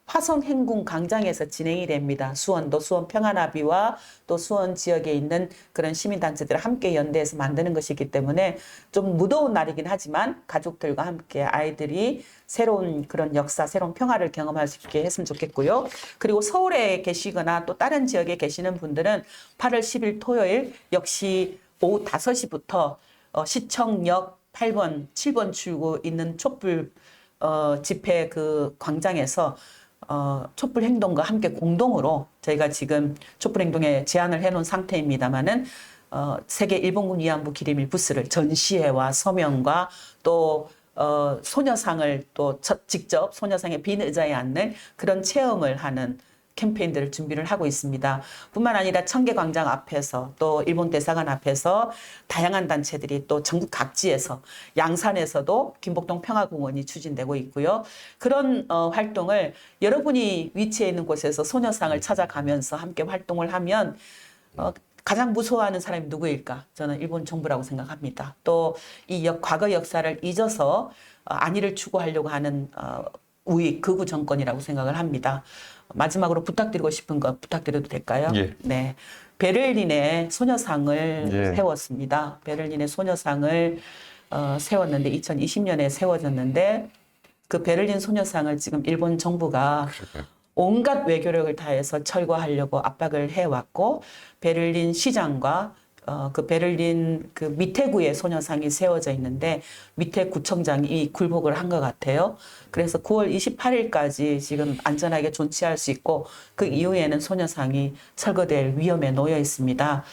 화성행궁 광장에서 진행이 됩니다. 수원도 수원 평화나비와 또 수원 지역에 있는 그런 시민단체들을 함께 연대해서 만드는 것이기 때문에 좀 무더운 날이긴 하지만 가족들과 함께 아이들이 새로운 그런 역사, 새로운 평화를 경험할 수 있게 했으면 좋겠고요. 그리고 서울에 계시거나 또 다른 지역에 계시는 분들은 8월 10일 토요일 역시 오후 5시부터 시청역 8번, 7번 출구 있는 촛불 집회 그 광장에서 촛불 행동과 함께 공동으로 저희가 지금 촛불 행동에 제안을 해놓은 상태입니다만은 세계 일본군 위안부 기림일 부스를 전시회와 서명과 또 소녀상을 또 직접 소녀상의 빈 의자에 앉는 그런 체험을 하는 캠페인들을 준비를 하고 있습니다. 뿐만 아니라 청계광장 앞에서 또 일본 대사관 앞에서 다양한 단체들이 또 전국 각지에서 양산에서도 김복동 평화공원이 추진되고 있고요. 그런 활동을 여러분이 위치해 있는 곳에서 소녀상을 찾아가면서 함께 활동을 하면 가장 무서워하는 사람이 누구일까? 저는 일본 정부라고 생각합니다. 또 이 과거 역사를 잊어서 안위를 추구하려고 하는 우익 극우 정권이라고 생각을 합니다. 마지막으로 부탁드리고 싶은 거 부탁드려도 될까요? 예. 네. 베를린에 소녀상을 예. 세웠습니다. 베를린에 소녀상을 세웠는데 2020년에 세워졌는데 그 베를린 소녀상을 지금 일본 정부가 온갖 외교력을 다해서 철거하려고 압박을 해왔고 베를린 시장과 그 베를린 그 밑에 구에 소녀상이 세워져 있는데 밑에 구청장이 굴복을 한 것 같아요. 그래서 9월 28일까지 지금 안전하게 존치할 수 있고 그 이후에는 소녀상이 철거될 위험에 놓여 있습니다.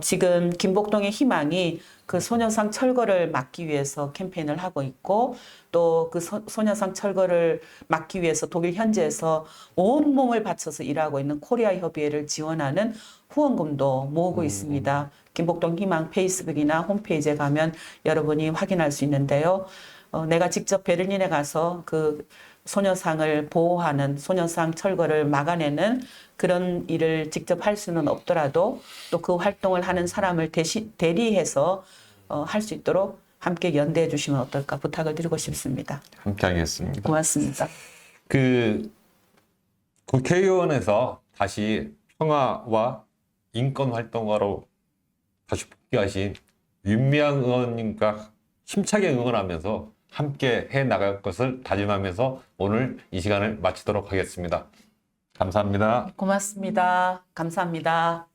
지금 김복동의 희망이 그 소녀상 철거를 막기 위해서 캠페인을 하고 있고 또 그 소녀상 철거를 막기 위해서 독일 현지에서 온몸을 바쳐서 일하고 있는 코리아 협의회를 지원하는 후원금도 모으고 있습니다. 김복동 희망 페이스북이나 홈페이지에 가면 여러분이 확인할 수 있는데요. 내가 직접 베를린에 가서 그 소녀상을 보호하는 소녀상 철거를 막아내는 그런 일을 직접 할 수는 없더라도 또 그 활동을 하는 사람을 대리해서 할 수 있도록 함께 연대해 주시면 어떨까 부탁을 드리고 싶습니다. 함께 하겠습니다. 고맙습니다. 그 국회의원에서 다시 평화와 인권 활동가로 다시 복귀하신 윤미향 의원님과 힘차게 응원하면서 함께 해 나갈 것을 다짐하면서 오늘 이 시간을 마치도록 하겠습니다. 감사합니다. 고맙습니다. 감사합니다.